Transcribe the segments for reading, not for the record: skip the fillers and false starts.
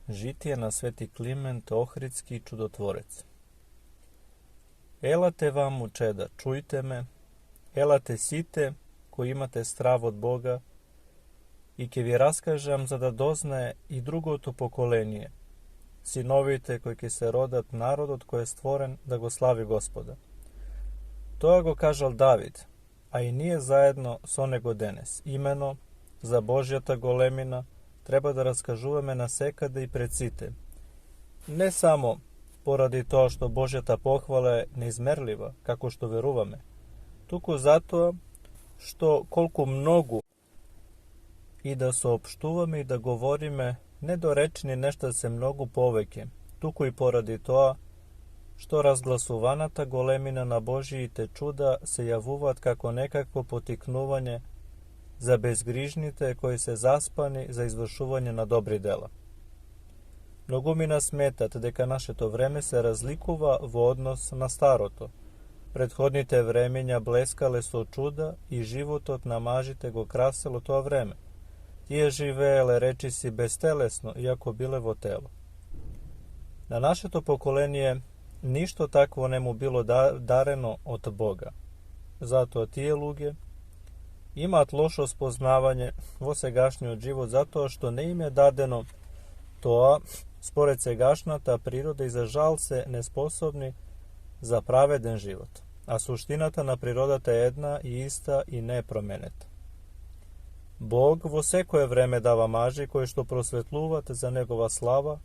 Žitije na Sveti Kliment Ohridski čudotvorec. Elate vamo, čeda, čujte me, elate site, koji imate strav od Boga, i ke vi raskažem, za da doznaje i drugo to pokolenije, sinovite koji ke se rodat narod od koje je stvoren, da go slavi Gospoda. To go kažal David, a i nije zajedno s onego denes. Imeno, za Božjata golemina, treba da raskažuvame na sekade i predsite. Ne samo poradi to što Božjata pohvala je neizmerljiva, kako što veruvame, tuku zato što koliko mnogu i da soopštuvame i da govorime nedorečni nešto se mnogo poveke, tuku i poradi toa što razglasovanata golemina na Božiji te čuda se javuvat kako nekakvo potiknuvanje za bezgrižnite koji se zaspani za izvršuvanje na dobri dela. Mnogo mi nas smetat deka naše to vreme se razlikuva v odnos na staroto. Prethodnite vremenja bleskale su čuda i životot namažite go kraselo to vreme. Tije živele reči si bestelesno, iako bile vo telo. Na naše to pokolenje ništo takvo nemu bilo dareno od Boga. Zato tije luge imat lošo spoznavanje vo segašnji život, zato što ne im je dadeno toa, spored segašnata priroda i za žal se nesposobni za praveden život. A suštinata na prirodata je jedna i ista i ne promeneta. Bog vo sekoje vreme dava maži koji što prosvetluvate za njegova slava,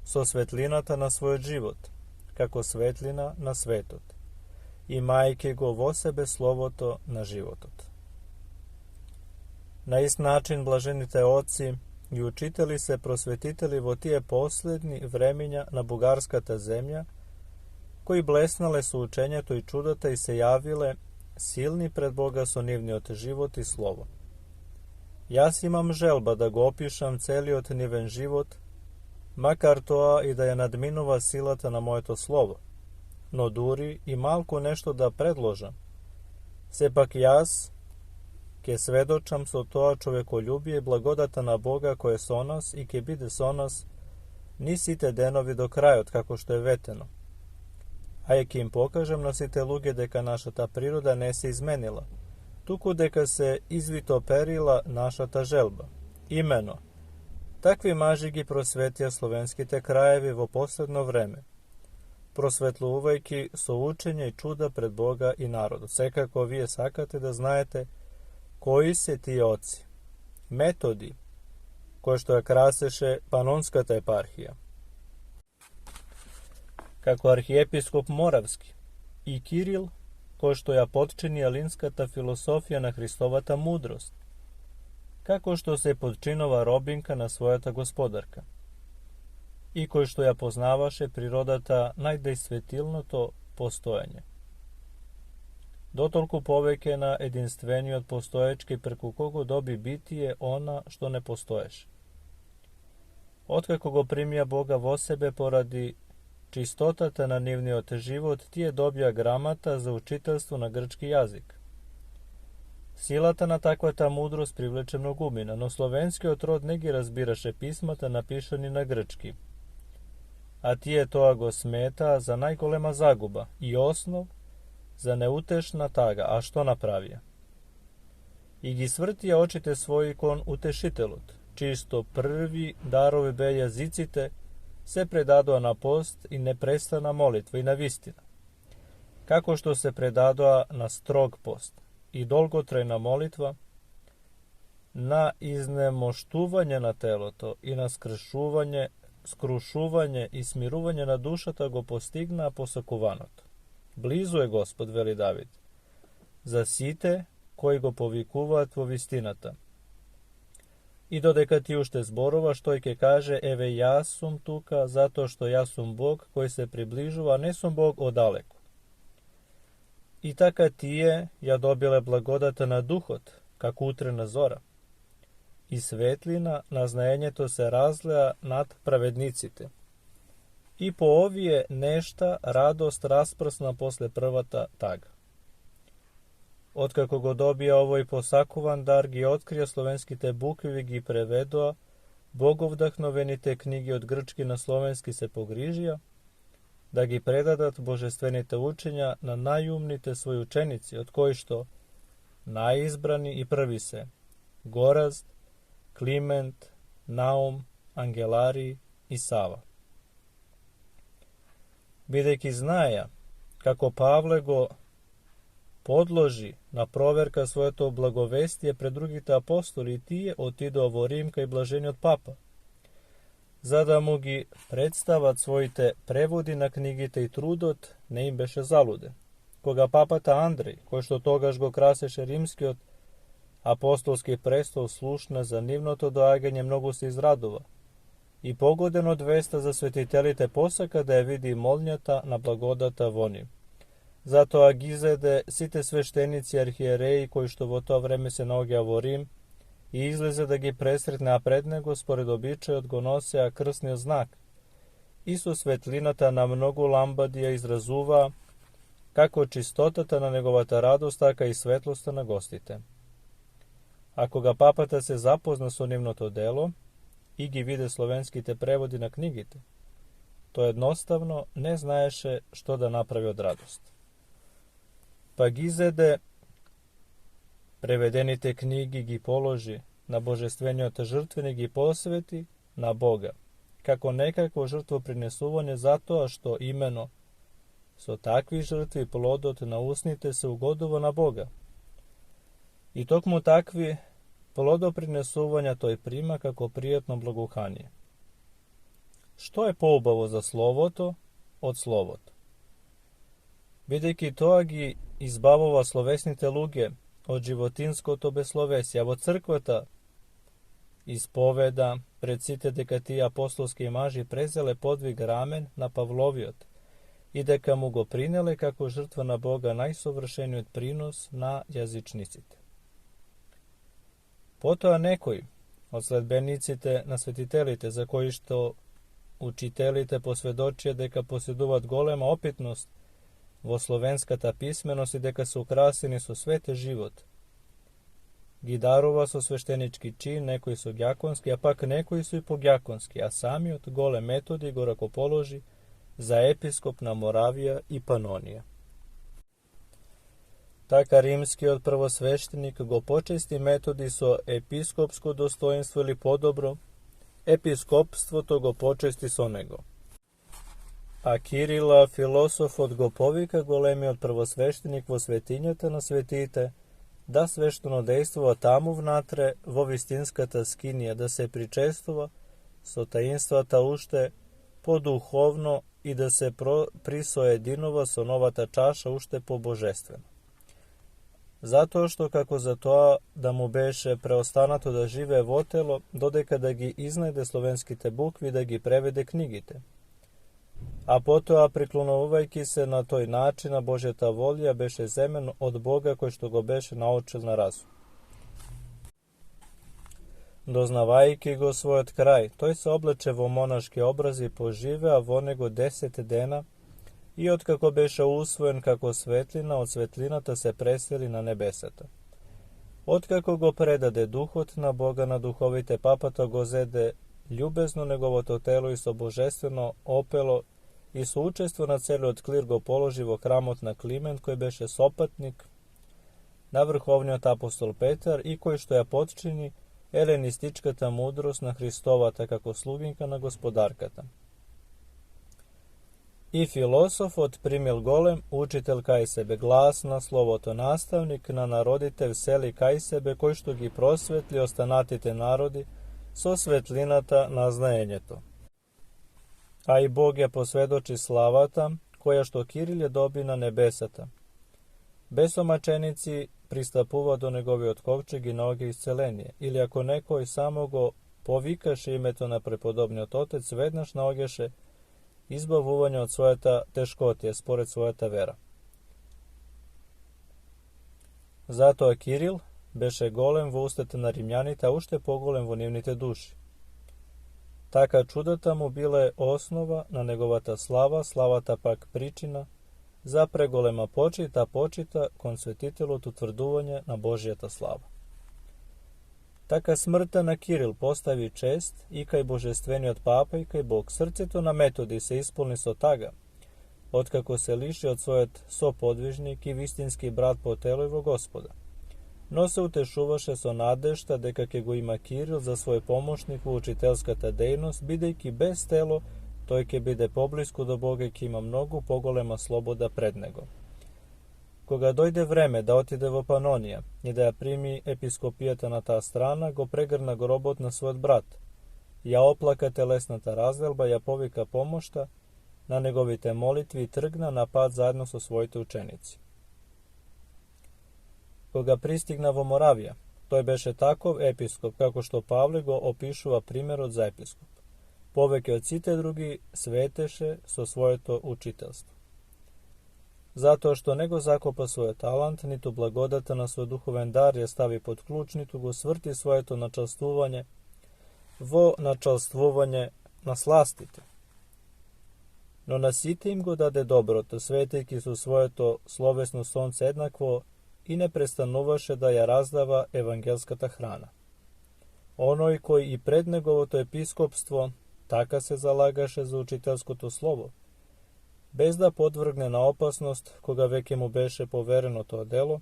so svetlinata na svoj život, kako svetlina na svetot, i majke go vo sebe slovoto na životot. Na ist način blaženite oci i učiteli se prosvetiteli vo tije poslednji vremenja na bugarskata zemlja, koji blesnale su učenjeto i čudota i se javile silni pred Boga so nivni od život i slovo. Jas imam želba da go opišam celi od niven život, makar toa i da je nadminova silata na moje to slovo, no duri i malko nešto da predložam. Sepak jas, ke svedočam so toa čovekoljubije i blagodata na Boga koje so nas i ke bide so nas, nisite denovi do krajot kako što je veteno. A je ke im pokažem nosite luge deka naša ta priroda ne se izmenila, tuku deka se izvito perila naša ta želba. Imeno, takvi mažigi prosvetija slovenski te krajevi vo posledno vreme, prosvetluvajki so učenje i čuda pred Boga i narodu. Sekako vi je sakate da znajete koji se ti oci, metodi, koje što je kraseše Panonskata eparhija, kako arhijepiskop Moravski i Kiril, koje što je potčini alinskata filosofija na Hristovata mudrost, kako što se podčinova robinka na svojata gospodarka, i koje što ja poznavaše prirodata najdej svetilnoto postojanje. Dotolku poveke na jedinstveniju od postoječke preko kogo dobi bitije ona što ne postoješ. Otkako go primija Boga vo sebe poradi čistotata na nivni od život, tije dobija gramata za učiteljstvo na grčki jazik. Silata na takva ta mudrost privleče mnogumina, no slovenski otrod negi razbiraše pismata napišani na grčki. A tije toa go smeta za najgolema zaguba i osnov za neutešna taga, a što napravija? I gi svrtija očite svoj kon utešitelut, čisto prvi darovi be jazicite, se predadoa na post i neprestana molitva i na vistina. Kako što se predadoa na strog post i dolgotrajna molitva, na iznemoštuvanje na teloto i na skrušuvanje i smiruvanje na dušata go postigna posakuvanoto. Blizu je Gospod, veli David, za site koji go povikuvat vo vistinata. I dodeka ti ušte zborova, što ke kaže, eve ja sum tuka, zato što ja sum Bog koji se približuva, ne sum Bog odaleku. I taka ti je, ja dobile blagodata na duhot, kako utrena zora. I svetlina na znajenje to se razleja nad pravednicite. I po ovije nešta radost rasprsna posle prvata taga. Otkako go dobija ovoj posakovan dar gi otkrija slovenski te bukvi gi prevedoa Bogov vdahnoveni te knjige od grčki na slovenski se pogrižija, da gi predadat božestvenite učenja na najumnite svoji učenici, od koji što najizbrani i prvi se Gorazd, Kliment, Naum, Angelarij i Sava. Bideki znaja kako Pavle go podloži na proverka svoje to blagovestije pred drugite apostoli i tije otido vo Rimka i blaženi od papa. Zada mu gi predstavat svojite prevodi na knjigite i trudot ne im beše zalude. Koga papata Andrej, koji što togaž go kraseše rimski od apostolski prestol slušne za nivnoto doaganje mnogo se izradova i pogoden od vesta za svetitelite posaka da je vidi molnjata na blagodata voni. Zato Agizede, site sveštenici arhijereji koji što vo to vreme se nogija vo Rim i izleze da gi presretne, a pred nego spored običaja odgonose a krsni znak. Isu svetlinata na mnogu lambadija izrazuva kako čistotata na negovata radost, taka i svetlosta na gostite. Ako ga papata se zapozna s onimno to delo i gi vide slovenski te prevodi na knjigite, to jednostavno ne znaješe što da napravi od radosti. Pa Gizede prevedeni te knjigi gi položi na božestvenje od žrtveni gi posveti na Boga, kako nekako žrtvo prinesuvanje zato, a što imeno so takvi žrtvi plodot nausnite se ugodovo na Boga. I tok mu takvi plodoprinesuvanja to je prima kako prijetno blagohanije. Što je poubavo za slovoto od slovoto? Videki toa gi izbavova slovesnite luge od životinsko to beslovesja, vo crkvata ispoveda predsite deka ti apostolski maži prezele podvig ramen na Pavloviot i deka mu go prinele kako žrtva na Boga najsovršenijut prinos na jazičnicite. Potoa nekoj od sledbenicite na svetitelite, za koji što učitelite posvedočije deka posjeduvat golema opitnost vo slovenskata pismenost i deka su ukraseni su svete život. Gidarova su sveštenički čin, nekoj su gjakonski, a pak nekoj su i pogjakonski, a sami od gole metodi gorako položi za episkop na Moravija i Panonija. Taka rimski od prvosveštenik go počesti metodi so episkopsko dostojenstvo ili podobro, episkopstvo to go počesti so nego. A Kirila, filosof od go povika golemi od prvosveštenik vo svetinjata na svetite, da svešteno dejstvo tamu vnatre vo vistinskata skinija, da se pričestva so tajinstva ušte po duhovno i da se priso jedinova so novata čaša ušte po božestveno. Zato što kako za to da mu beše preostanato da žive votelo, dodeka da gi iznajde slovenski te bukvi, da gi prevede knjigite. A potoa priklonovajki se na toj načina Božjeta volja beše zemen od Boga koji što go beše naučil na razum. Doznavajki go svojot kraj, toj se obleče vo monaški obrazi požive, a vo nego 10 dena, i od kako beše usvojen kako svetlina od svetlinata se preseli na nebesata. Od kako go predade duhot na Boga na duhovite papata go zede ljubezno negovo to telo i so božestveno opelo i su učestvo na celu od klir go položivo hramot na Kliment koji beše sopatnik na vrhovnjot apostol Petar i koji što je potčini elenističkata mudrost na Hristovata kako sluginka na gospodarkata. I filosof od primil golem, učitelj kaj sebe glasna, slovoto nastavnik, na naroditev seli kaj sebe, koji što gi prosvetli ostanatite narodi, so svetlinata naznajenje to. A i Bog je posvedoči slavata, koja što Kirilje dobi na nebesata. Besomačenici pristapuva do njegovi od kovčeg i noge iscelenije, ili ako nekoj samo go povikaše imeto na prepodobni od otec, vednaš naogeše izbavuvanje od svojeta teškotije, spored svojeta vera. Zato a Kiril beše golem vo ustete na Rimljanita, ušte pogolem vo nivnite duši. Taka čudata mu bila je osnova na negovata slava, slavata pak pričina, za pregolema počita kon svetitelot utvrduvanje na Božjeta slava. Така смртта на Кирил постави čest i kaj božestveni od papa i kaj Bog srceto na metodi se ispolni so taga, otkako se liši od svojet sopodvižnik i vistinski brat po telu Ivo Gospoda. No se utešuvaše so nadešta deka ke go ima Kiril za svoj pomoćnik u učiteljskata dejnost, bidejki bez telo, toj ke bide poblisku do Boga ki ima mnogu pogolema sloboda pred nego. Koga dojde vreme da otide vo Panonija i da ja primi episkopijata na ta strana, go pregrna go robot na svoj brat. Ja oplaka telesnata razdelba, ja povika pomošta, na negovite molitvi trgna na pad zajedno so svojite učenici. Koga pristigna vo Moravija, toj beše takov episkop, kako što Pavle go opišuva primjerot za episkop. Poveke od cite drugi sveteše so svojeto učiteljstvo. Zato što nego zakopa svoj talant, nitu blagodata na svoj duhoven dar je stavi pod ključ, nitu go svrti svojeto načalstvuvanje, vo načalstvuvanje naslastite. No nasiti im go dade dobroto, svetejki su svojeto slovesno sonce jednakvo i ne prestanovaše da ja razdava evangelskata hrana. Onoj koji i pred negovo to episkopstvo, taka se zalagaše za učiteljsko to slovo, bez da podvrgne na opasnost koga veke mu beše povereno to delo,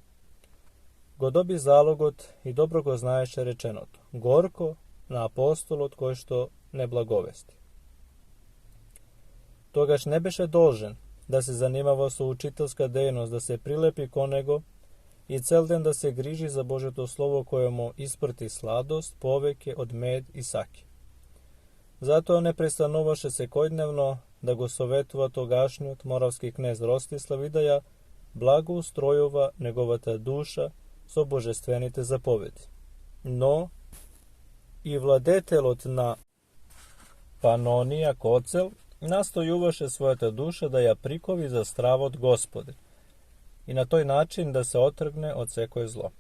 go dobi zalogot i dobro go znaješe rečenoto, gorko na apostolot koji što ne blagovesti. Togaš ne beše dolžen da se zanimava su učiteljska dejnost, da se prilepi ko nego i cel den da se griži za Božeto slovo kojemu isprti sladost, poveke od med i sake. Zato ne prestanovaše se kojdnevno da go sovetova togašnjot moravski knez Rostislav i da ja blago ustrojova negovata duša so božestvenite zapovedi. No, i vladetelot na Panonija Kocel nastojuvaše svojata duša da ja prikovi za stravo od Gospode i na toj način da se otrgne od sekoje zlo.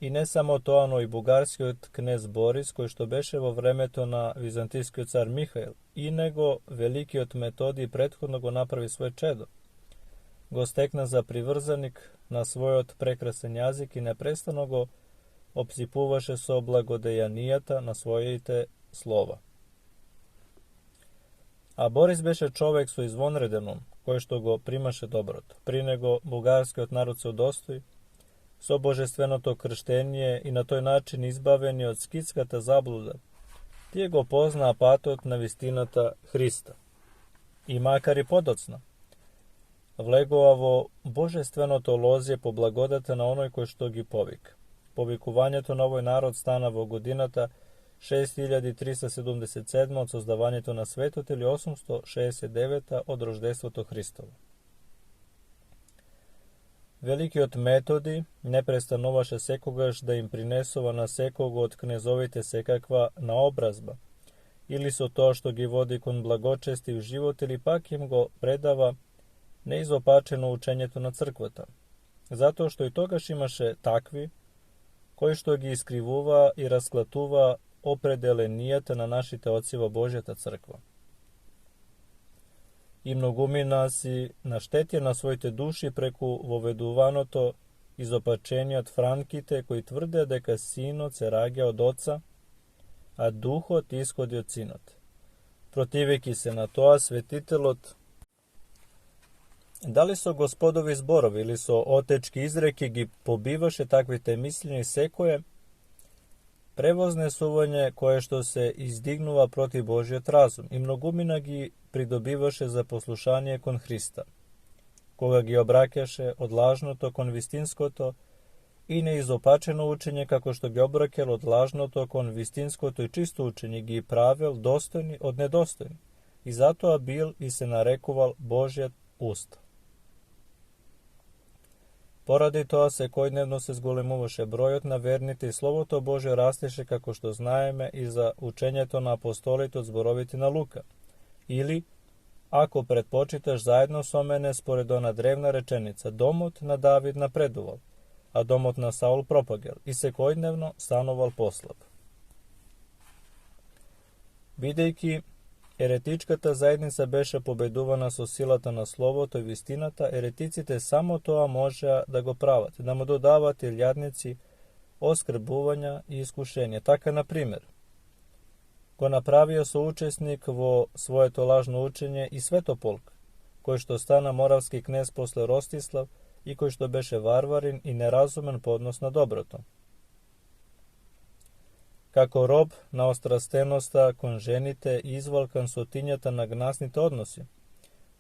I ne samo to, ano i bugarski od knez Boris, koji što beše vo vremeto na vizantijski car Mihail, i nego veliki od metodi prethodno go napravi svoje čedo. Go stekna za privrzanik na svoj od prekrasen jazik i neprestano go opsipuvaše so blagodejanijata na svojite slova. A Boris beše čovek su izvonredenom, koji što go primaše dobrot. Pri nego bugarski od narod se udostoji, so božestveno to krštenje i na toj način izbaveni od skitskata zabluda, tije go pozna apatot na vistinata Hrista. I makar i podocna. Vlegovavo božestveno to lozje po blagodata na onoj koji što gi povik. Povikuvanje to na ovoj narod stana vo godinata 6377 od sozdavanje to na svetot ili 869 od roždestvo to Hristovo. Veliki od metodi ne prestanovaše sekogaš da im prinesova na sekogo od knezovite sekakva naobrazba, ili su to što gi vodi kon blagočesti u život ili pak im go predava neizopačeno učenje to na crkvata. Zato što i togaš imaše takvi, koji što gi iskrivuva i rasklatuva opredele nijete na našite ociva Božjeta crkva. I mnogumina si naštetje na svojite duši preku voveduvanoto izopačenje od Frankite koji tvrde deka sinot se rađa od oca, a duhot ishodi od sinot. Protiviki se na to, a svetitelot da li su gospodovi zborovi ili su otečki izreki gi pobivaše takvite mišljenje sekoje, prevozne suvanje koje što se izdignuva protiv Božjot razum i mnogumina gi pridobivaše za poslušanje kon Hrista, koga gi obrakjaše od lažnoto kon vistinskoto i neizopačeno učenje kako što gi obrakjel od lažnoto kon vistinskoto i čisto učenje gi pravel dostojni od nedostojni i zato bil i se narekuval Božjat usta. Poradi to se kojdnevno se zgolemovaše brojot na vernite i slovo to Bože rasteše kako što znajeme i za učenje to na apostolito zboroviti na Luka. Ili, ako predpočitaš zajedno so mene spored ona drevna rečenica, domot na David napredoval, a domot na Saul propagel, i se kojdnevno stanoval poslab. Videjki, eretičkata zajednica beše pobeduvana so silata na slovo, to je vistinata, ereticite samo toa može da go pravate, da mu dodavate ljadnici oskrbuvanja i iskušenja. Така, na primjer, ko napravio su učesnik vo svoje to lažno učenje i Svetopolk, koji što stana moravski knez posle Rostislav i koji što beše varvarin i nerazumen podnos na dobroto. Kako rob na ostrastenosta konženite i izvalkan sotinjata na gnasnite odnosi,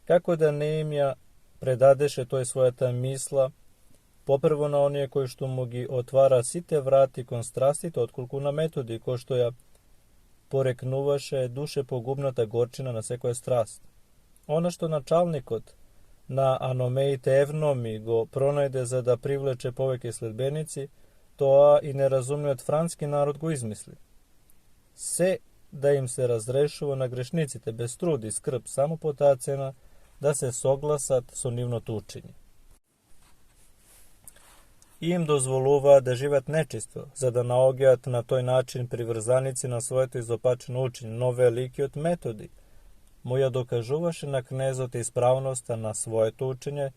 kako da Neemija predadeše toj svoja ta misla, poprvo na onije koji što mu gi otvara site vrati konstrastite otkulku na metodi, ko što ja poreknuvaše duše pogubnata gorčina na sekoje strast. Ona što načalnikot na anomejite evnomi go pronajde za da privleče poveke sledbenici, to i nerazumljivat franski narod go izmisli. Se da im se razrešuvo na grešnicite bez trud i skrb samo po ta cena da se soglasat so nivno tučenje. Im dozvoluva da živat nečisto, za da naogjat na toj način privrzanici na svoje to izopačeno učenje, no veliki od metodi, moja dokažuvaše na knezote ispravnosta na svoje to učenje,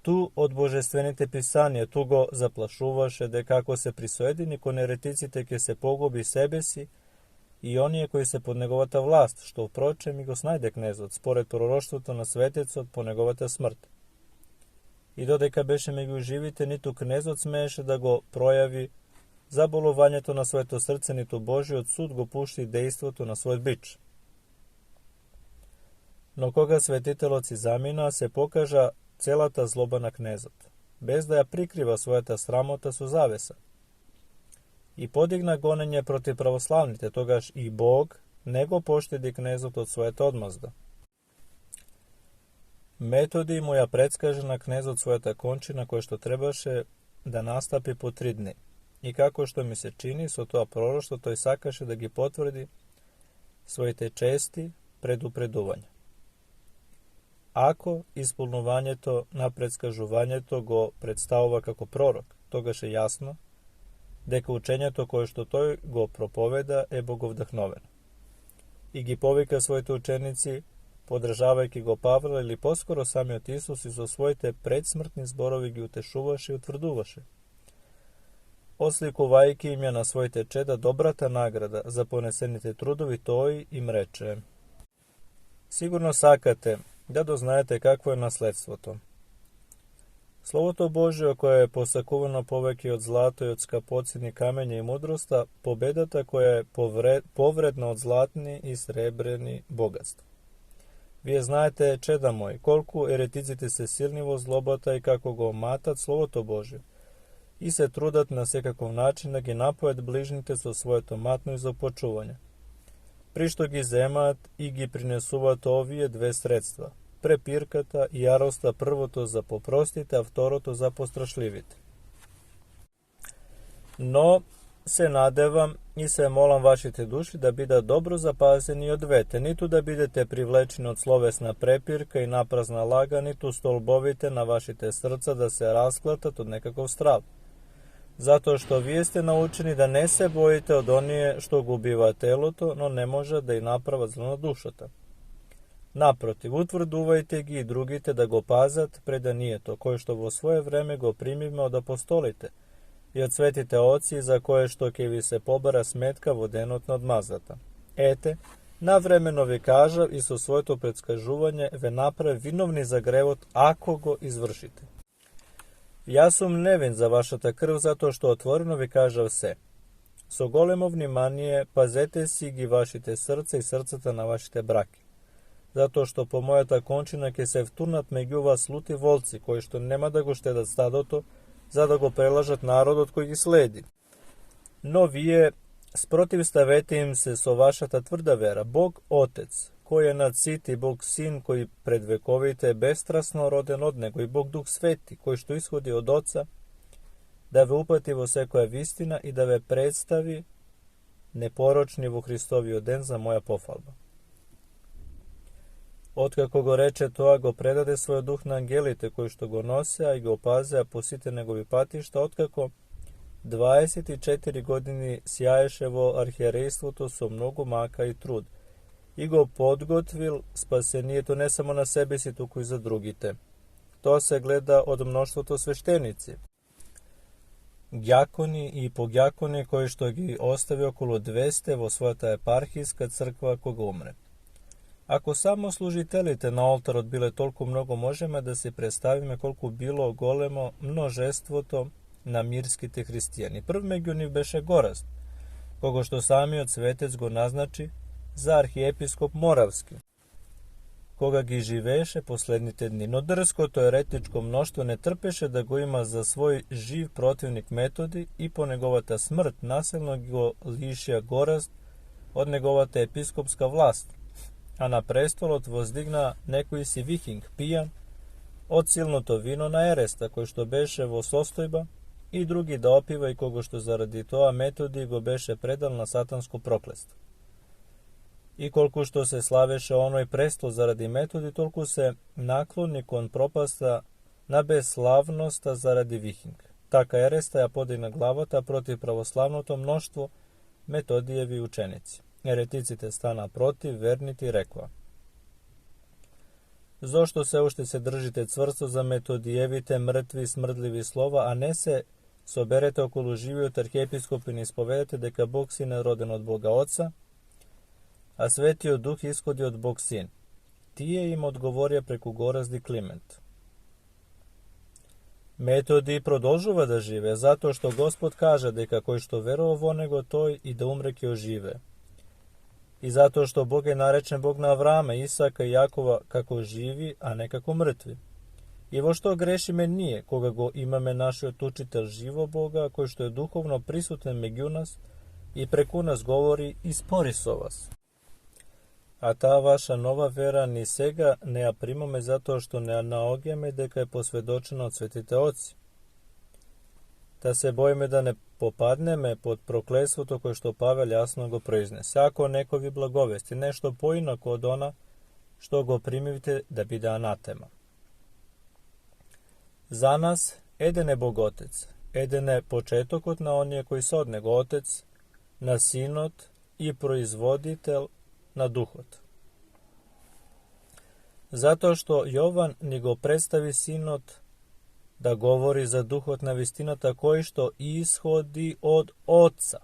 tu od božestvenite pisanje, tu go zaplašuvaše, de kako se prisojedini ko nereticite ke se pogubi sebesi i onije koji se pod negovata vlast, što uproče mi go snajde knezot, spored proroštvo na svetecot po negovata smrt. I dodeka beše me gi uživite, nitu knezot smeše da go projavi, zabolovanje to na svoje to srce, nitu Boži od sud go pušti dejstvo to na svoj bič. No koga svetiteloci zamina, se pokaža cela ta zloba na knezot, bez da ja prikriva svoja ta sramota su zavesa. I podigna gonenje protiv pravoslavnite, togaž i Bog, nego poštedi knezot od svoje ta odmazda. Metodi mu ja predskaže na knezot svoja ta končina koje što trebaše da nastapi po 3 dni. I kako što mi se čini, so to proroštvo to i sakaše da gi potvrdi svoje te česti predupreduvanja. Ako ispunovanje to na predskažuvanje to go predstavova kako prorok, togaš je jasno, deka učenje to koje što to go propoveda je bogovdahnoveno. I gi povika svojte učenici, podržavajki go Pavla ili poskoro sami od Isus i za svojte predsmrtni zborovi gi utešuvaše i utvrduvaše. Oslikuvajki im je na svojte čeda dobrata nagrada za ponesenite trudovi toji im reče. Sigurno sakate da doznajete kakvo je nasledstvo to. Slovo to Božje koje je posakuvano poveki od zlato i od skapocini kamenja i mudrosta, pobedata koja je povredna od zlatni i srebreni bogatstva. Vi znajete, čeda moj, kolku ereticite se silnivo zlobata i kako go omatat slovo to Božje, i se trudat na sekakov način da gi napojed bližnite so svoje to matno izopočuvanje. Prišto gi zemat i gi prinesuvat ovije 2 sredstva, prepirkata i jarosta prvo to za poprostite, a vtoro to za postrašljivite. No, se nadevam i se molam vašite duši da bida dobro zapazeni i odvete, nitu da bidete privlečeni od slovesna prepirka i naprazna laga, nitu stolbovite na vašite srca da se rasklatat od nekakov strav. Zato što vi ste naučeni da ne se bojite od onije što gubiva telo to, no ne može da i naprava zlo na dušota. Naprotiv, utvrduvajte gi i drugite da go pazat, preda nije to, koje što vo svoje vreme go primime od apostolite, i odsvetite oci za koje što ke vi se pobara smetka vodenotno odmazata. Ete, navremeno vi kažav i so svoje to predskažuvanje ve naprave vinovni za grevot ako go izvršite. Ja sam nevin za vaša ta krv zato što otvoreno vi kažav se. So golemo vnimanije pazete si gi vašite srce i srcata na vašite brake. Zato što po moja ta končina ke se vturnat među vas luti volci koji što nema da go štedat stadoto, za da go prelažat narod od koji gi sledi. No vije sprotivstavete im se so vaša ta tvrda vera, Bog Otec, koji je nad siti, Bog Sin, koji predvekovite bestrasno roden od nego i Bog Duh Sveti, koji što ishodi od Oca, da ve upati vo sve koja je istina i da ve predstavi neporočni vo Hristovi oden za moja pofalba. Otkako go reče to, go predade svoj duh na angelite koji što go nose, a i go opaze, a posite negovi patišta, otkako 24 godini sjaješe vo arhijerejstvo, to su mnogo maka i trud. I go podgotvil spasenije to ne samo na sebi si tuku i za drugite. To se gleda od mnoštvo to sveštenici. djakoni i podjakoni koji što gi ostavi okolo 200 vo svojata eparhijska crkva koga umre. Ako samo služitelite na oltar od bile toliko mnogo, možemo da se predstavime koliko bilo golemo množestvo to na mirskite hristijani. Prv među njih beše Gorazd, kogo što sami od svetec go naznači za arhijepiskop Moravski, koga gi živeše poslednite dni. No drsko to eretičko mnoštvo ne trpeše da go ima za svoj živ protivnik Metodi i po negovata smrt nasilno go lišija Gorazd od negovata episkopska vlast, a na prestolot vozdigna nekoj si viking pijan od silno vino na eresta, koji što beše vo sostojba, i drugi da opiva i kogo što zaradi toa Metodi go beše predal na satansko prokletstvo. I koliko što se slaveše onoj prestol zaradi Metodi, toliko se nakloni kon propasta na beslavnosta zaradi viking. Taka erestaja podigna glavata protiv pravoslavnoto mnoštvo Metodijevi učenici. Eretici te stana protiv, verniti rekla: Zašto se ušte se držite cvrsto za Metodijevite mrtvi smrdljivi slova, a ne se soberete okolo živi od arhijepiskopi i ispovedete deka Bog sin je roden od Boga Oca, a svetio duh ishodi od Bog sin. Tije im odgovorio preko Gorazdi Kliment. Metodi produžuva da žive, zato što Gospod kaže deka koji što verovo nego toj i da umreke ožive. I zato što Bog je narečen Bog na Avrama, Isaka i Jakova kako živi, a ne kako mrtvi. I vo što grešime nije, koga go imame naši otučitelj živo Boga, koji što je duhovno prisutan među nas i preku nas govori i spori so vas. A ta vaša nova vera ni sega ne ja primame zato što ne naogijeme deka je posvedočeno od svetite oci. Da se bojime da ne popadneme pod prokletstvo to koje što Pavel jasno go proiznese. Ako neko vi blagovesti nešto poinako od ona što go primivite da bide anatema. Za nas edene Bog Otec, edene početokot na onije koji se od nego Otec, na Sinot i proizvoditelj na Duhot. Zato što Jovan ni go predstavi Sinot da govori za duhotna vistinata koji što ishodi od Oca.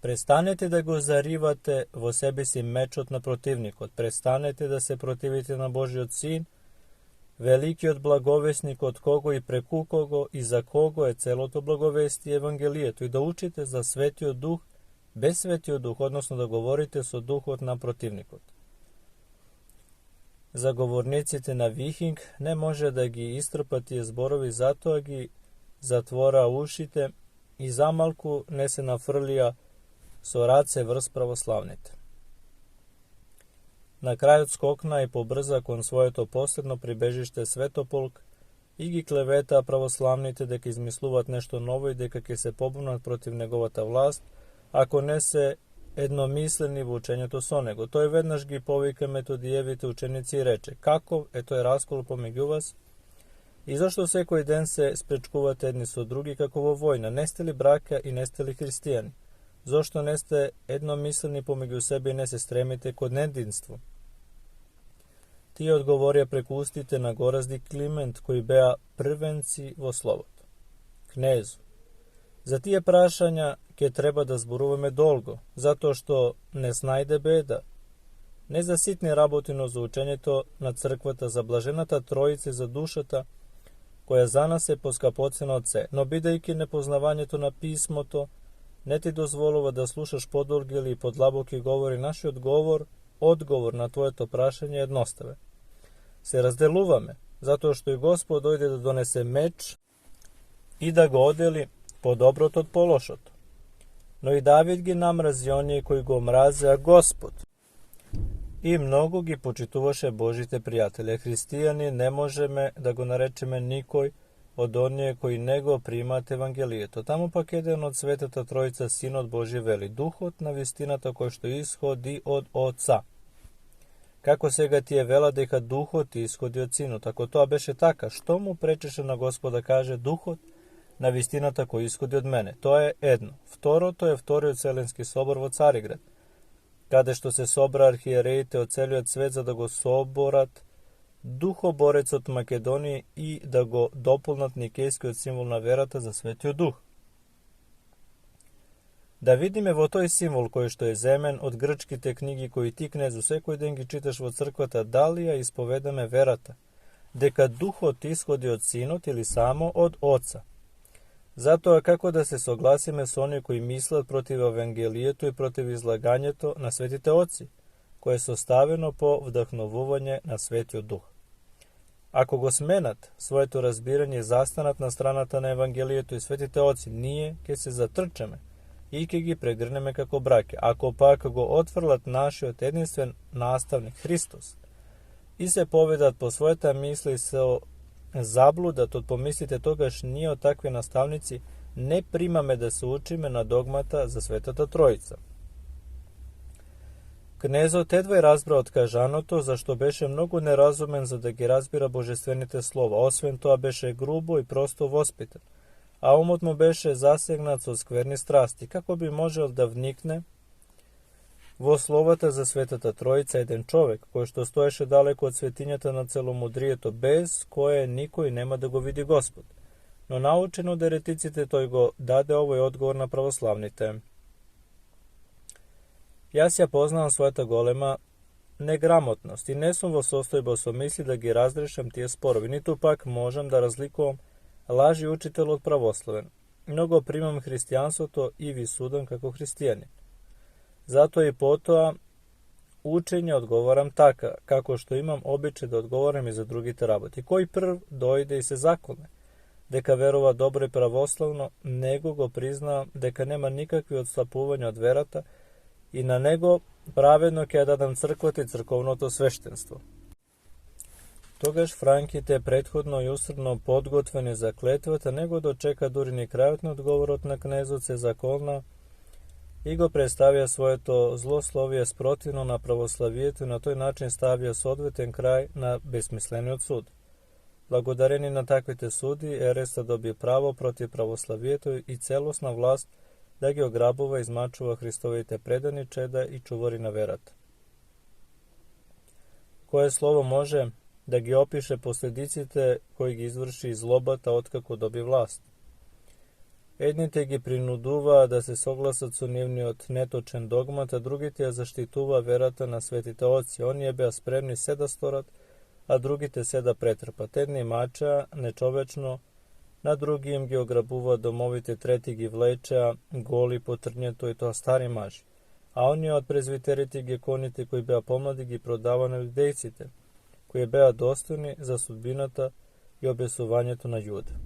Prestanete da go zarivate, vo sebi si mečot na protivnikot. Prestanete da se protivite na Božji od Sin, veliki od blagovesnik od kogo i preku kogo i za kogo je celo to blagovesti evangelijetu i da učite za svetio duh, bez svetio duh, odnosno da govorite so duhot na protivnikot. Zagovornicite na viking ne može da gi istrpati zborovi, zato gi zatvora ušite i zamalku ne se nafrlija sorace vrst pravoslavnite. Na kraju skokna i pobrza kon svoje to posebno pribežište Svetopolk i gi kleveta pravoslavnite deka izmisluvat nešto novo i deka ke se pobunat protiv negovata vlast, ako ne se jednomisleni v učenju to sonego. To je vednaš gi povika Metodijevite učenici i reče, kakov, eto je raskol pomeđu vas, i zašto se koji den se sprečkuvate jedni so drugi kakovo vojna, neste li braka i neste li hristijani? Zašto neste jednomisleni pomeđu sebe i ne se stremite kod nedinstvu? Ti odgovorja prekustite na Gorazdi Kliment, koji bea prvenci vo slovot. Knezu, za tije prašanja ke treba da zboruvame dolgo, zato što ne snajde beda. Ne za sitni rabotino za učenje to na crkvata za blaženata trojice za dušata, koja za nas je poskapocena od se, no bidejki nepoznavanje to na pismo to, ne ti dozvolova da slušaš podolgi i podlaboki govori naši odgovor na tvoje to prašanje jednostave. Se razdeluvame, zato što i Gospod dojde da donese meč i da ga odeli po dobrot od pološot. No i David gi namrazi onije koji go mraze, a Gospod. I mnogo gi počituvaše Božite prijatelje. Hristijani ne možeme da go narečeme nikoj od onije koji nego primate evangelijeto. Tamo pak jedan od svetata trojica sin od Božje veli, duhot na vistinata koji što ishodi od Oca. Kako se ga ti je vela deka duhot ishodi od Sinu, tako to beše taka, što mu prečeše na Gospoda kaže duhot na vistinata koji ishodi od mene. To je jedno. Vtoro, to je vtorio celenski sobor vo Carigrad. Kada što se sobra arhijerejte ocelio svet za da go soborat, duhoborec od Makedonije i da go doполнат Никейски od символ на верата за Светиот Дух. Да видиме во тој символ кој што е земен од грчките книги кои ти, кнезу, секој ден ги читаш во црквата, дали ја исповедаме верата, дека Духот исходи од Синот или само од Оца. Затоа како да се согласиме со оние кои мислат против Евангелието и против излагањето на светите Оци, кое е составено по вдахновување на Светиот Дух. Ако го сменат своето разбирање и застанат на страната на Евангелието и светите Оци, ние ќе се затрчеме и ќе ги прегрнеме како браќа. Ако пак го отфрлат нашиот единствен наставник Христос и се поведат по својата мисла и се заблудат од помислите, тогаш ние од такви наставници не примаме да се учиме на догмата за Светата Троица. Кнезот едва разбра од кажаното, зашто беше многу неразумен за да ги разбира божествените слова. Освен тоа беше грубо и просто воспитан, а умот му беше засегнат со скверни страсти. Како би можел да вникне во словата за Светата Троица еден човек, кој што стоеше далеко од светињата на целомудрието, без кое никој нема да го види Господ? Но научен од еретиците, тој го даде овој одговор на православните. Јас ја познавам својата голема неграмотност и не сум во состојба со мисли да ги разрешам тие спорови, ниту пак можам да разликувам лажи учител од православен. Многу примам христијанството и ви судам како христијанин. Затоа и потоа учење одговарам така, како што имам обичај да одговарам и за другите работи. Кој прв дојде и се заколне дека верува добро и православно, него го признавам дека нема никакви отстапувања од верата и на него праведно ќе дадам црквата и црковното свештенство. Тогаш франките, претходно и усрдно подготвени за клетвата, не го дочека дури ни крајот на одговорот на кнезот, се заколна и го представија своето злословие спротивно на православието и на тој начин ставија соодветен крај на безсмислениот суд. Благодарени на таквите суди, Ереста доби право против православието и целосна власт да ги ограбува и измачува Христовите предани чеда и чувари на верата. Кое слово може да ги опише последиците кои ги изврши злобата откако доби власт? Едните ги принудува да се согласат со нивниот неточен догмат, а другите ја заштитува верата на светите Оци. Оние беа спремни се да сторат, а другите се да претрпат. Едни мача нечовечно, на други им ги ограбува домовите, трети ги влечеа голи по трњето и тоа стари мажи. А оние од презвитерите и геконите кои беа помлади ги продава на јудејците, кои беа достојни за судбината и обесувањето на Јуда.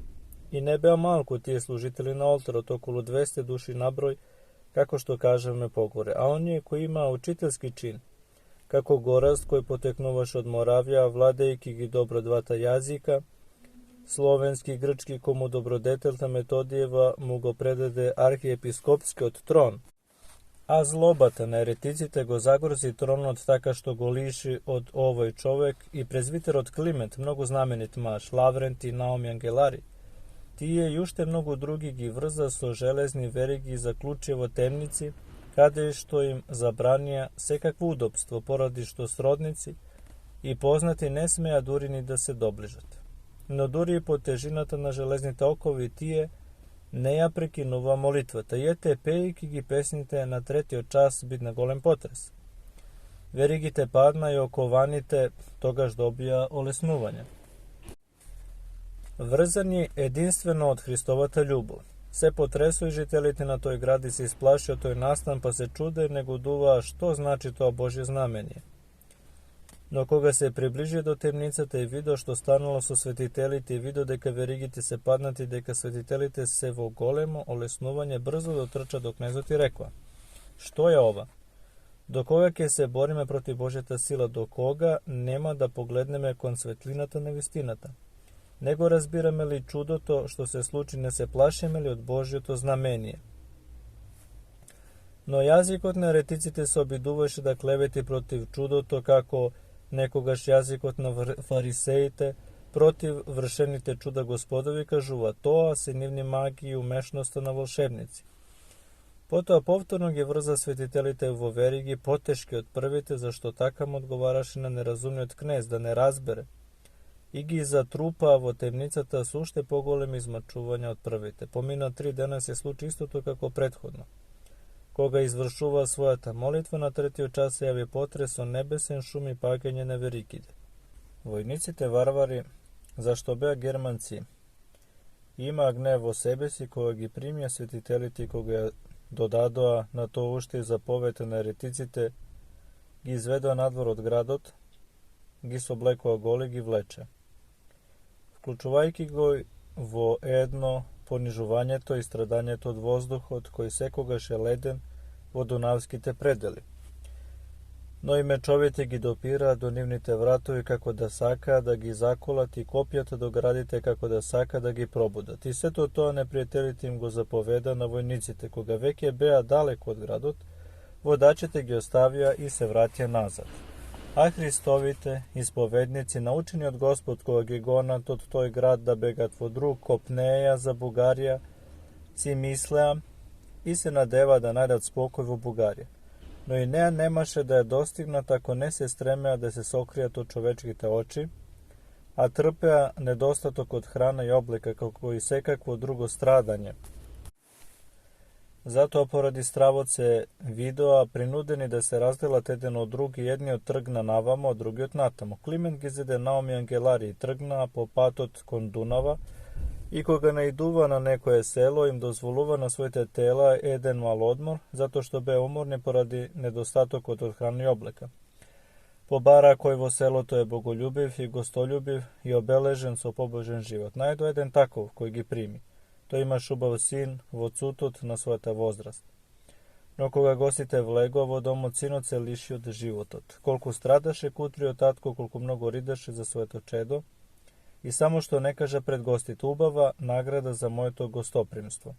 И не беа малку тие служители на олтарот, околу 200 души на број, како што кажаме погоре, а оние кои имаа учителски чин, како Гораст кој потекнуваше од Моравија, владејќи ги добро двата јазика, словенски и грчки, кому добродетелта Методиева му го предаде архиепископскиот трон, а злобата на еретиците го загрози тронот така што го лиши од овој човек и презвитерот Климент, многу знаменит маж, Лаврент и Наум Ангелари. Тие и уште многу други ги врза со железни вериги и заклучи во темници, каде што им забранија секакво удобство, поради што сродници и познати не смеа дури ни да се доближат. Но дури и по тежината на железните окови тие не ја прекинува молитвата, и ете пејки ги песните на третиот час бидна голем потрес. Веригите падна и окованите тогаш добија олеснување. Врзани единствено од Христовата љубов. Се потресои жителите на тој град и се исплаши од тој настан, па се чуде и негодуваа што значи тоа Божје знамение. Но кога се приближи до темницата и видо што станало со светителите и видо дека веригите се паднати, дека светителите се во големо олеснување, брзо дотрча до кнезот и рекла: Што е ова? До кога ќе се бориме против Божјата сила? До кога нема да погледнеме кон светлината на вистината? Не го разбираме ли чудото што се случи, не се плашиме ли од Божјото знамение? Но јазикот на еретиците се обидуваше да клевети против чудото, како некогаш јазикот на фарисеите против вршените чуда Господови кажува: тоа се нивни магии и умешноста на волшебници. Потоа повторно ги врза светителите во вериги, потешки од првите, зашто така му одговараше на неразумниот кнез да не разбере и ги затрупаа во темницата со уште поголеми измачувања од првите. Помина 3 дена се случи истото како претходно. Кога извршува својата молитва, на третиот час се јави потрес со небесен шум и паѓање на вериките. Војниците варвари, зашто беа германци, имаа гнев во себе си кога ги примија светителите и кога ја додадоа на тоа уште и заповедта на еретиците, ги изведоа надвор од градот, ги соблекоа голи и ги влече. Вклучувајќи го во едно понижувањето и страдањето од воздухот, кој секогаш е леден во дунавските предели. Но и мечовите ги допираат до нивните вратови како да сакаат да ги заколат и копјата до градите како да сака да ги пробудат. И сето тоа непријателите им го заповеда на војниците. Кога веќе беа далеко од градот, водачите ги оставија и се вратија назад. А Христовите исповедници, научени од Господ кога ги гонат од тој град да бегат во друг, копнеја за Бугарија, си мислеа и се надева да најдат спокој во Бугарија. Но и неа немаше да ја достигнат ако не се стремеа да се сокријат од човечките очи, а трпеа недостаток од храна и облека, како и секакво друго страдање. Затоа поради стравот се видоа принудени да се разделат еден од друг и едниот тргна навамо, а другиот натамо. Климент ги зеде Наум и Ангелари и тргнаа по патот кон Дунава и кога наидува на некое село им дозволува на своите тела еден мал одмор, затоа што беа уморни поради недостатокот од храна и облека. Побара кој во селото е боголюбив и гостолюбив и обележен со побожен живот. Најдо еден таков кој ги прими. Тој имаш убав син во цутот на својата возраст. Но кога гостите влегоа во домот, синот се лиши од животот. Колку страдаше кутриот татко, колку многу ридеше за своето чедо, и само што не кажа пред гостите: убава награда за моето гостопримство.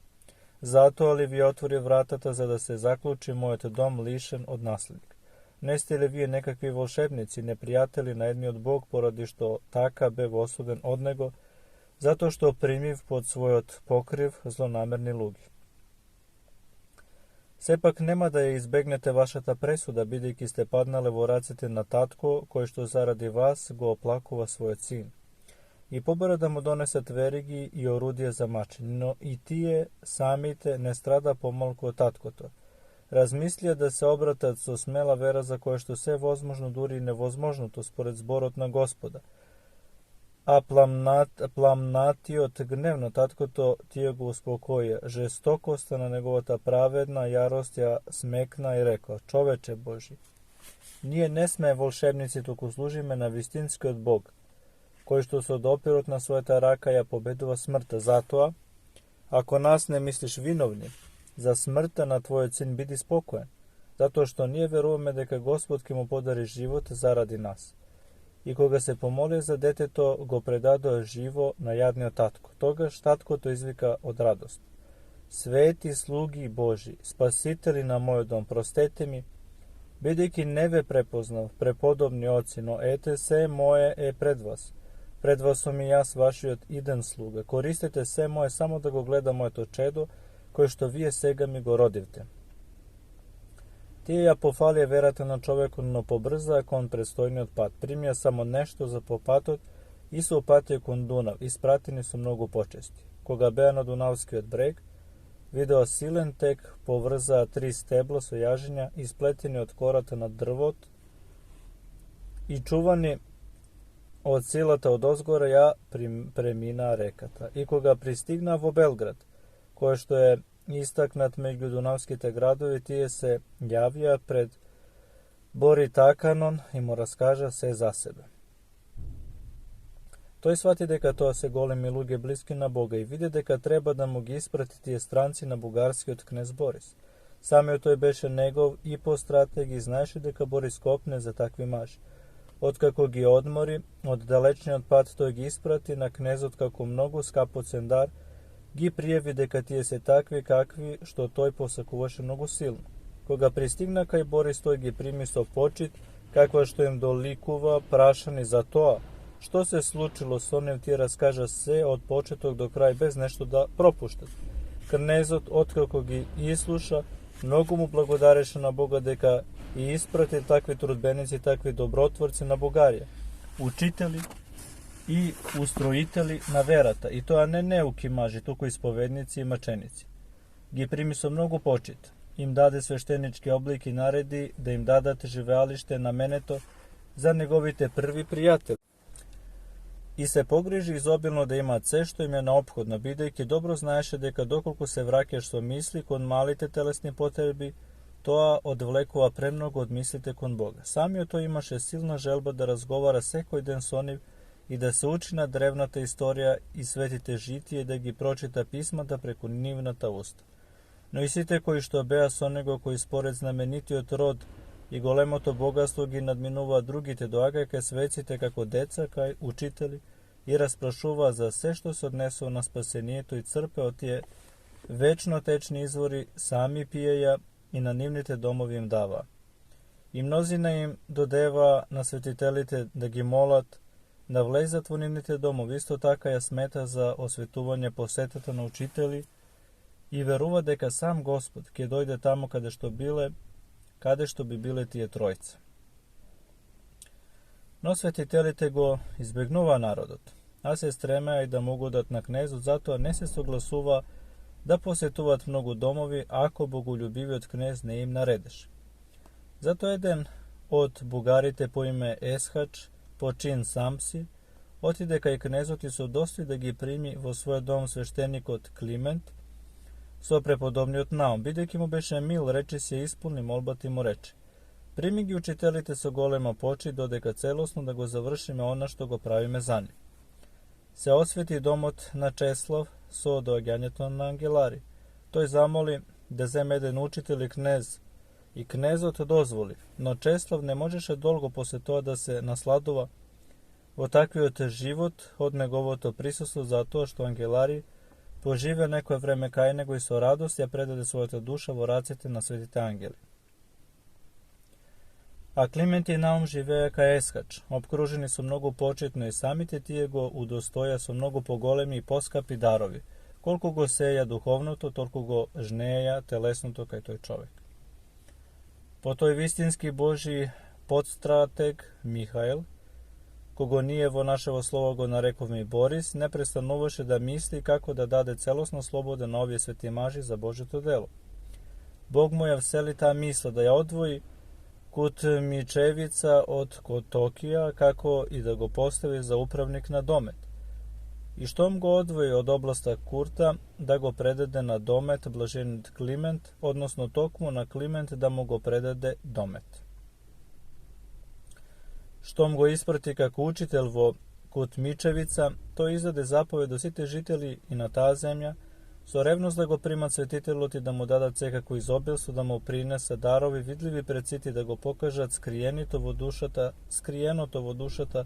Затоа ли ви отвори вратата за да се заклучи мојот дом лишен од наследник? Не сте ли вие некакви волшебници, непријатели на едниот Бог, поради што така бе осуден од него, затоа што примив под својот покрив злонамерни луѓе? Сепак нема да ја избегнете вашата пресуда, бидејќи сте паднале во рацете на татко, кој што заради вас го оплакува својот син. И побара да му донесат вериги и орудија за мачење, но и тие самите не страда помалку од таткото. Размислија да се обратат со смела вера за која што се возможно, дури и невозможното, според зборот на Господа. А пламнатиот гнев на таткото тие го успокоја. Жестокоста на неговата праведна јарост ја смекна и рекла: човече Божи, ние не сме волшебници, туку служиме на вистинскиот Бог, кој што со допирот на својата рака ја победува смртта. Затоа, ако нас не мислиш виновни за смртта на твојот син, биди спокоен, затоа што ние веруваме дека Господ ќе му подари живот заради нас. И кога се помоли за детето, го предадоа живо на јадниот татко. Тогаш таткото извика од радост: свети слуги Божи, спасители на мојот дом, простете ми, бидејќи не ве препознав, преподобни оци, но ете се мое е пред вас. Пред вас сум и јас, вашиот иден слуга. Користете се мое само да го гледа моето чедо, кој што вие сега ми го родивте. Тие ја пофалија верата на човекот, но побрзаа кон престојниот пат. Примија само нешто за попатот и се опатија кон Дунав, испратени со многу почести. Кога беа на Дунавскиот брег, видеа силен тек, поврзаа 3 стебла со јажиња, исплетени од кората на дрвот и чувани од силата од озгора, ја преминаа реката. И кога пристигнаа во Белград, кој што е истакнат меѓу дунавските градови, тие се јавија пред Бори Таканон и му раскажа се за себе. Тој свати дека тоа се големи луѓе блиски на Бога и види дека треба да му ги испрати тие странци на бугарскиот кнез Борис. Самиот тој беше негов и по стратеги и знаеше дека Борис копне за такви мажи. Откако ги одмори од далечниот пат, тој ги испрати на кнезот како многу скапоцен дар, ги пријави дека тие се такви какви што тој посакуваше многу силно. Кога пристигна кај Борис, тој ги прими со почит, каква што им доликува, прашани за тоа што се случило со нив, тие раскажа се од почеток до крај без нешто да пропуштат. Кнезот, откако ги ислуша, многу му благодареше на Бога дека и испрати такви трудбеници, такви добротворци на Бугарија, учители i ustrojiteli na verata, i to a ne neuki maži, tuko ispovednici i mačenici. Gi primi so mnogo počit, im dade sveštenički oblik i naredi da im dadate živealište nameneto za njegovite prvi prijatelj. I se pogriži izobilno da ima ce što im je neophodno, bidejki dobro znaješe deka dokoliko se vrakeš so misli kon malite telesni potrebi, toa odvlekova premnogo odmislite kon Boga. Sami o to imaše silna želba da razgovara sekoj den s onim i da se uči na drevnata istorija i svetite žitije, da gi pročita pismata preko nivnata usta. No i site koji što beja s onego koji spored znameniti od rod i golemoto bogatstvo gi nadminuva drugite doagajke svecite kako deca kaj učiteli i rasprašuva za sve što se odnesu na spasenijetu i crpe od tije večno tečni izvori sami pijeja i na nivnite domovi im dava. I mnozina im dodeva na svetitelite da gi molat, da vlezat u nivnite domov, isto taka je smeta za osvetuvanje posetata na učiteli i veruva deka sam Gospod kje dojde tamo kade što bi bile tije trojce. No svetitelite go izbegnuva narodot, a se streme i da mogu dat na knezu, zato ne se soglasuva da posjetuvat mnogo domovi, ako bogoljubivi od knez ne im naredeš. Zato jedan od bugarite po ime Eshač, počin Samsi, otide kaj knezoti su dosti da gi primi vo svoj dom sveštenik od Kliment, so prepodobni od Naum. Bideki mu beše mil, reči se ispuni, molbati mu reče. Primi gi učitelite so golema poči, dodeka celosno da go završime ona što go pravime za njim. Se osveti domot na Česlov, so do aganjeton na Angelari. Toj zamoli da zem eden učitelj i knez, i knezot dozvoli, no Česlov ne možeše dolgo posle toga da se nasladova o takvi od život od njegovoto prisustvo zato što Angelari požive neko vreme kaj nego i so radost, ja predade svojata duša voracite na svetite angeli. A Kliment i Naum živeja kaj Eshač, obkruženi su mnogo početno i samite tije go udostoja su mnogo pogolemi i poskapi darovi. Koliko go seja duhovnoto, toliko go žneja telesnoto kaj toj čovek. Po toj vistinski Boži podstrateg Mihael, kogo nije vo naševo slovo go narekov mi Boris, neprestanuvaše da misli kako da dade celosno slobode na ovje sveti maži za Božeto delo. Bog mu je vseli ta misla da je odvoji kut Mičevica od Kotokija, kako i da go postavi za upravnik na domet. I štom go odvoji od oblasta Kurta, da go predade na domet blaženit Kliment, odnosno tokmu na Kliment da mu go predade domet. Štom go isprati kako učitelj vo kut Mičevica, to izade zapoved do site žitelji i na ta zemlja, so revnost da go primat svetiteloti da mu dada cekako izobilstvo, da mu prinese darovi vidljivi pred siti, da go pokažat skrijeno to vodušata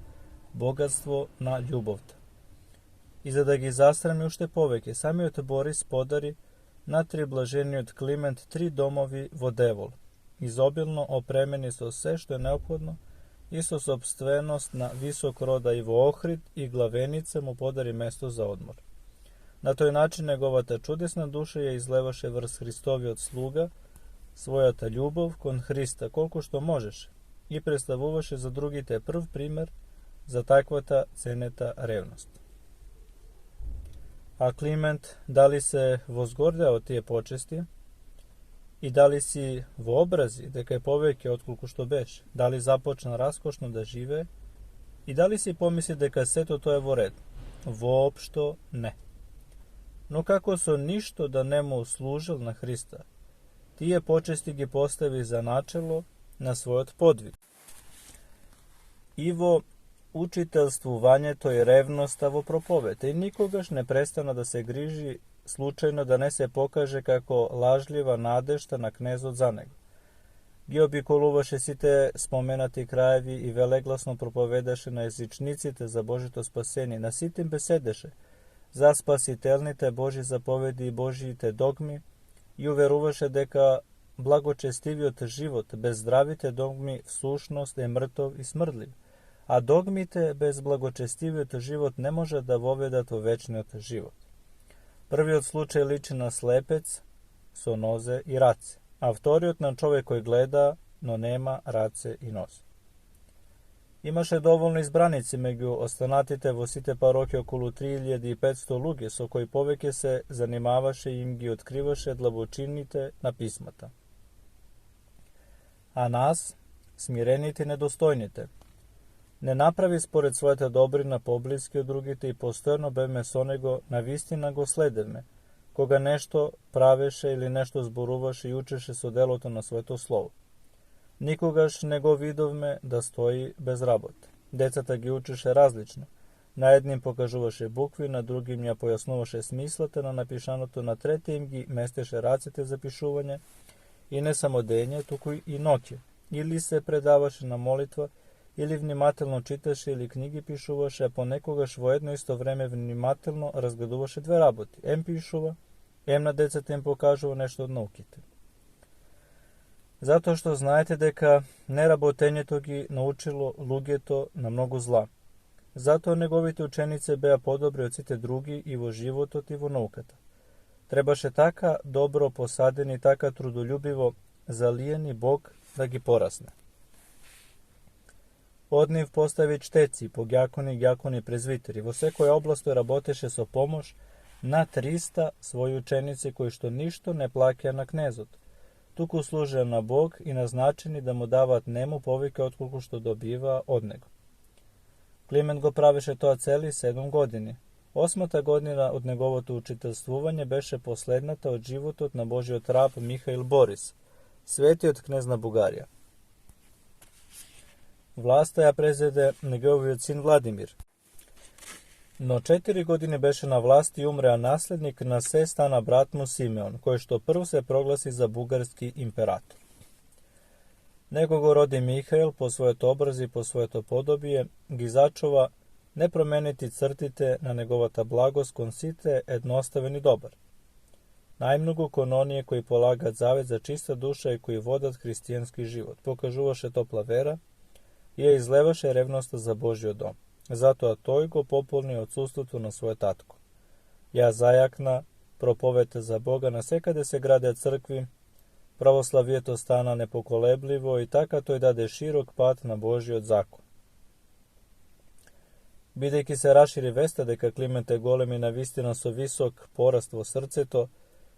bogatstvo na ljubovta. I za da gi zasrami ušte poveke, sami od Boris podari na tri blaženi od Kliment 3 domovi vodevol. Izobilno opremeni su sve što je neophodno, isto sobstvenost na visok roda i vo Ohrid i glavenice mu podari mesto za odmor. Na toj način njegovata čudesna duša je izlevaše vrst Hristovi od sluga, svojata ljubov kon Hrista, koliko što možeš, i predstavuvaše za drugi te prv primer za takvata ceneta revnost. A Kliment, da li se vozgordeo tije počesti i da li si vo obrazi, deka je poveke otkoliko što beš, da li započna raskošno da žive i da li si pomisli deka seto to je vo red? Voopšto ne. No kako so ništo da nemu služil na Hrista, tije počesti gi postavi za načelo na svoj podvig. Ivo učiteljstvu vanjeto i revnostavo propovete i nikogaš ne prestana da se griži slučajno da ne se pokaže kako lažljiva nadešta na knezot za nego. Giobikoluvaše si te spomenati krajevi i veleglasno propovedaše na jezičnicite za Božito spasenje, na sitim besedeše, za spasitelnite Boži zapovedi i Božijite dogmi i uveruvaše deka blagočestivijot život bez zdravite dogmi slušnost je mrtov i smrdljiv, a dogmite bez blagočestivijot život ne može da vovedat u večniot život. Prvi od slučaj liči na slepec, so noze i race, a vtoriot na čovjek koji gleda, no nema race i noze. Имаше доволно избраници меѓу останатите во сите пароки, околу 3500 луѓе, со кои повеќе се занимаваше и им ги откриваше длабочините на писмата. А нас, смирените и недостојните, не направи според својата добрина поблиски од другите и постојано беме со него, навистина го следевме, кога нешто правеше или нешто зборуваше и учеше со делото на своето слово. Никогаш не го видовме да стои без работа. Децата ги учеше различно. На едним покажуваше букви, на другим ја појаснуваше смислата на напишаното, на трети им ги местеше рацете за пишување, и не само дење, туку и ноќе. Или се предаваше на молитва, или внимателно читаше или книги пишуваше, а понекогаш во едно исто време внимателно разгледуваше две работи. Ем пишува, ем на децата им покажува нешто од науките. Затоа што знаете дека неработењето ги научило луѓето на многу зла. Затоа неговите ученици беа подобри од сите други и во животот и во науката. Требаше така добро посадени и така трудолюбиво залиени Бог да ги порасне. Од нив постави чтеци, погјакони, ѓакони, презвитери. Во секоја област тој работеше со помош на 300 своји ученици кои што ништо не плаќаа на кнезот, туку служеа на Бог и назначени да му дават нему повеќе отколку што добива од него. Климент го правеше тоа цели 7 години. 8-та година од неговото учителствување беше последната од животот на Божиот раб Михаил Борис, светиот кнез на Бугарија. Власта ја презеде неговиот син Владимир. Но 4 години беше на власт и умреа наследник на се стана брат му Симеон, кој што прв се прогласи за бугарски император. Него го роди Михаил по својот образ и по своето подобие, ги зачува не променети цртите на неговата благост кон сите едноставен и добар. Најмногу кон оние кои полагат завет за чиста душа и кои водат христијански живот. Покажуваше топла вера и ја излеваше ревноста за Божиот дом. Затоа тој го пополни отсуството на својот татко. Ја зајакна проповете за Бога, насекаде се граде цркви, православието стана непоколебливо и така тој даде широк пат на Божиот закон. Бидејќи се рашири веста дека Климент е голем и навистина со висок пораст во срцето,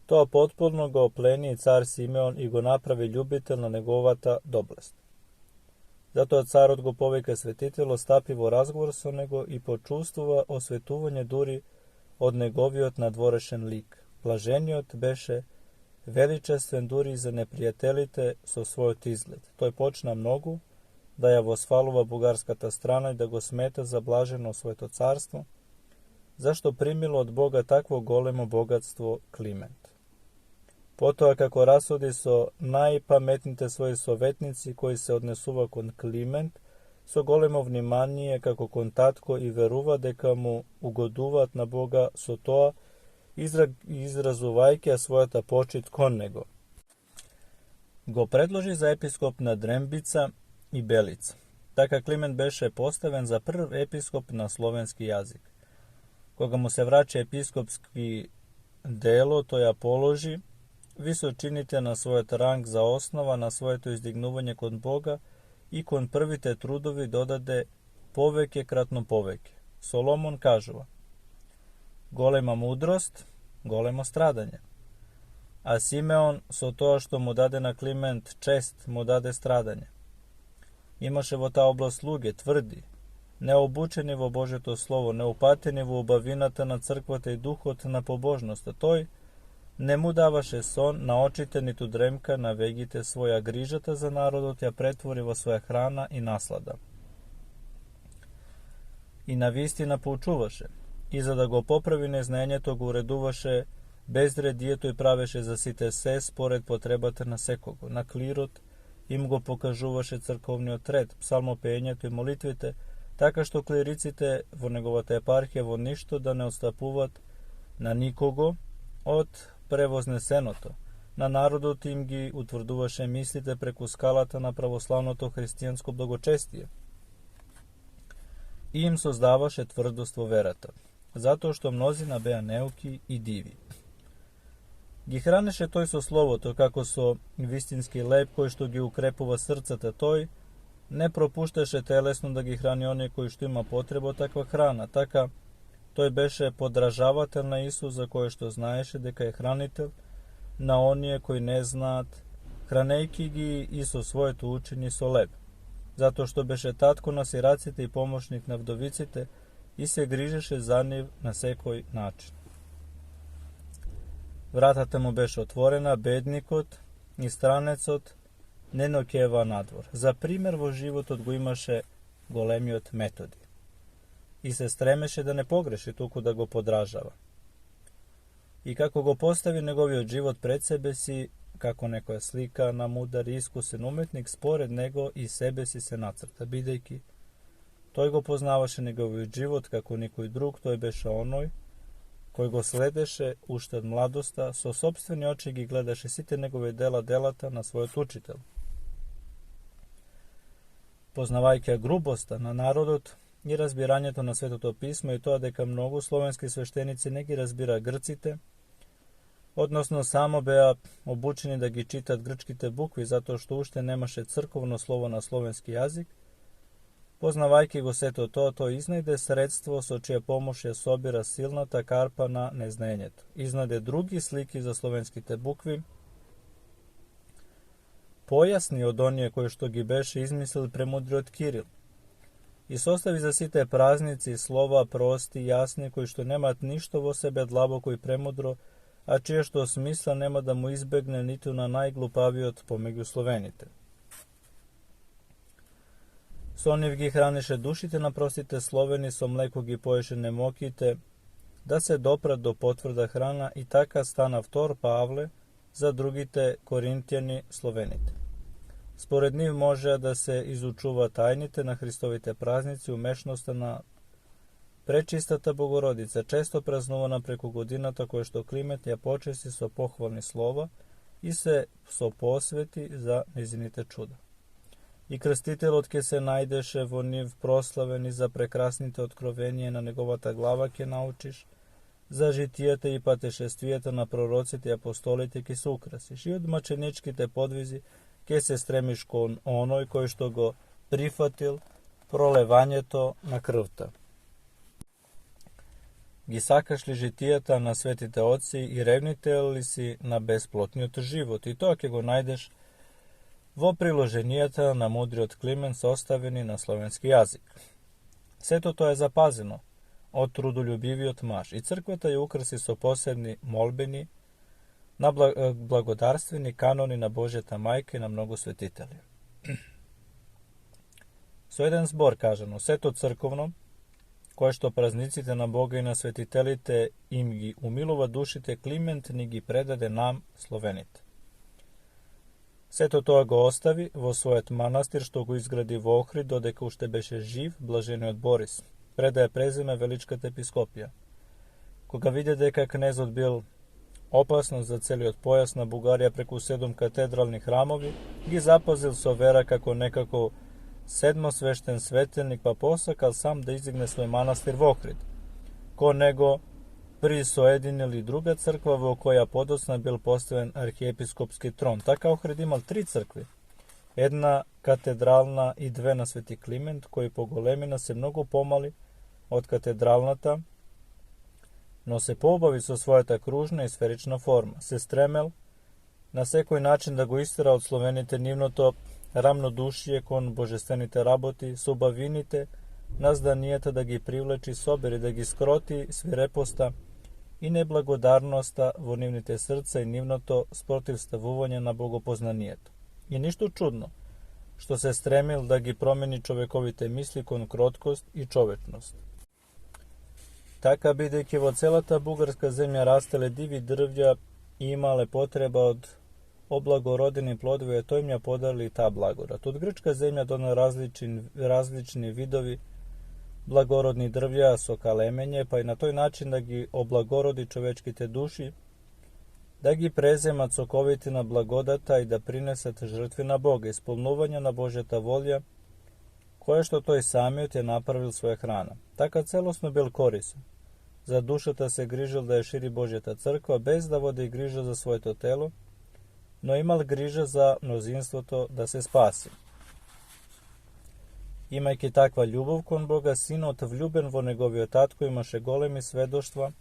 тоа потполно го оплени и цар Симеон и го направи љубител на неговата доблест. Затоа царот го повика светитело, стапи во разговор со него и почувствува осветување дури од неговиот надворешен лик. Блажениот беше величествен дури за непријателите со својот изглед. Тој почна многу да ја восфалува бугарската страна и да го смета за блажено своето царство, зашто примило од Бога такво големо богатство Климент. Потоа, како расуди со најпаметните своји советници кои се однесува кон Климент, со големо внимание како кон татко и верува дека му угодуваат на Бога, со тоа изразувајќи својата почит кон него. Го предложи за епископ на Дрембица и Белица. Така Климент беше поставен за прв епископ на словенски јазик. Кога му се врачи епископски дело, тој ја положи височините на својот ранг за основа на своето издигнување кон Бога и кон првите трудови додаде повеќе кратно повеќе. Соломон кажува: голема мудрост, големо страдање. А Симеон со тоа што му даде на Климент чест, му даде страдање. Имаше во таа област луѓе тврди, необучени во Божето слово, неупатени во убавината на црквата и духот на побожноста. Тој не му даваше сон на очите ниту дремка на вегите своја, грижата за народот ја претвори во своја храна и наслада. И навистина поучуваше, и за да го поправи незнаењето го уредуваше безредието и правеше за сите се според потребата на секого. На клирот им го покажуваше црковниот ред, псалмопењето и молитвите, така што клириците во неговата епархија во ништо да не отстапуваат на никого од превознесеното. На народот им ги утврдуваше мислите преку скалата на православното христијанско благочестие и им создаваше тврдост во верата, затоа што мнозина беа неуки и диви. Ги хранеше тој со словото, како со вистински леб кој што ги укрепува срцата. Тој Не пропушташе телесно да ги храни оние кои што има потреба од таква храна. Така, тој беше подражавател на Исус, за кој што знаеше дека е хранител на оние кои не знаат, хранејки ги и со своето учење со леб. Затоа што беше татко на сираците и помошник на вдовиците и се грижеше за нив на секој начин. Вратата му беше отворена, бедникот и странецот не ноќева надвор. За пример во животот го имаше големиот Методи и се стремеше да не погреши, туку да го подражава. И како го постави неговиот живот пред себе си, како некоја слика на мудар и искусен уметник, според него и себе си се нацрта, бидејќи тој го познаваше неговиот живот како никој друг, тој беше оној кој го следеше уште од младоста, со сопствени очи ги гледаше сите негови делата на својот учител. Познавајќи грубоста на народот и разбирањето на Светото писмо и тоа дека многу словенски свештеници не ги разбира грците, односно само беа обучени да ги читат грчките букви затоа што уште немаше црковно слово на словенски јазик, познавајќи го сето тоа, тој изнајде средство со чија помош ја собира силната карпа на незнаењето. Изнајде други слики за словенските букви, појасни од оние кои што ги беше измислил премудриот Кирил, и состави за сите празници слова прости, јасни, кои што немаат ништо во себе длабоко и премудро, а чие што смисла нема да му избегне ниту на најглупавиот помеѓу словените. Со нив ги хранише душите на простите словени, со млеко ги поеше немоките, да се допрат до потврда храна, и така стана втор Павле за другите коринтијани словените. Според нив може да се изучува тајните на Христовите празници, умешноста на Пречистата Богородица, често празнувана преку годината, која што Климент ја почести со похвални слова и се со посвети за незините чуда. И крстителот ке се најдеше во нив прославен и за прекрасните откровенија на неговата глава ке научиш, за житијата и патешествијата на пророците и апостолите ке се украсиш, и од маченичките подвизи ке се стремиш кон оној кој што го прифатил пролевањето на крвта. Ги сакаш ли житијата на светите отци и ревните ли си на бесплотниот живот? И тоа ќе го најдеш во приложенијата на мудриот Климент составени на словенски јазик. Сето тоа е запазено од трудолюбивиот маж и црквата ја украси со посебни молбени на благодарствени канони на Божјата мајка и на многу светители. Со еден збор кажано, сето црковно, кое што празниците на Бога и на светителите им ги умилува душите, Климент ни ги предаде нам, словените. Сето тоа го остави во својот манастир што го изгради во Охрид, додека уште беше жив блажениот Борис, пред да ја преземе Величката епископија. Кога виде дека кнезот бил опасност за целиот појас на Бугарија преку 7 катедрални храмови, ги запазил со вера како некако седмосвештен светеник, па посакал сам да изигне свој манастир во Охрид. Кон него присоединил и друга црква во која подоцна бил поставен архиепископски трон. Така Охрид имал 3 цркви, една катедрална и 2 на Свети Климент, кои по големина се многу помали од катедралната, но се поубави со својата кружна и сферична форма. Се стремел на секој начин да го истера од словените нивното рамнодушие кон божествените работи, со убавините на зданијата да ги привлечи собери, да ги скроти свирепоста и неблагодарноста во нивните срца и нивното спротивставување на богопознанието. И ништо чудно, што се стремил да ги промени човековите мисли кон кроткост и човечност. Така, бидејќи во целата бугарска земја растеле диви дрвја и имале потреба од облагородени плодови, тој им ја подарили и таа благодат. Од грчка земја дона различни видови благородни дрвја со калемење, па и на тој начин да ги облагороди човечките души, да ги преземат соковите на благодата и да принесат жртви на Бога, исполнување на Божјата волја, која што тој самиот е направил своја храна. Така целосно бил корисен. За душата се грижил да ја шири Божјата црква, без да води грижа за своето тело, но имал грижа за мнозинството да се спаси. Imajki takva ljubov kon Boga, sinot vljuben vo negovio tatko imaše golemi svedoštva,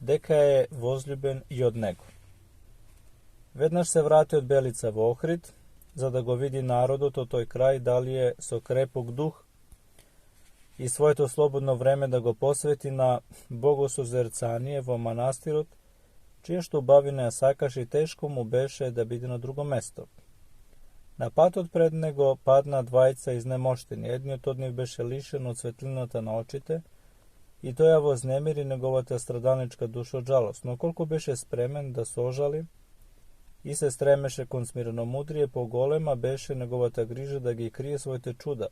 deka je vozljuben i od nego. Vednaš se vrati od Belica v Ohrid, za da go vidi narodu to toj kraj, da li je so krepog duh i svoje to slobodno vreme da go posveti na bogosuzercanije vo manastirot, čije što bavine sakaši teško mu beše da bide na drugo mesto. Na patot pred nego padna dvajca iznemošteni, jedni od njih beše lišen od svetlinata na očite, i to ja voznemiri negovata stradalnička duša od žalost, no koliko beše spremen da sožali, i se stremeše kon smirenomudrije po golema beše negovata griža da gi krije svojte čuda,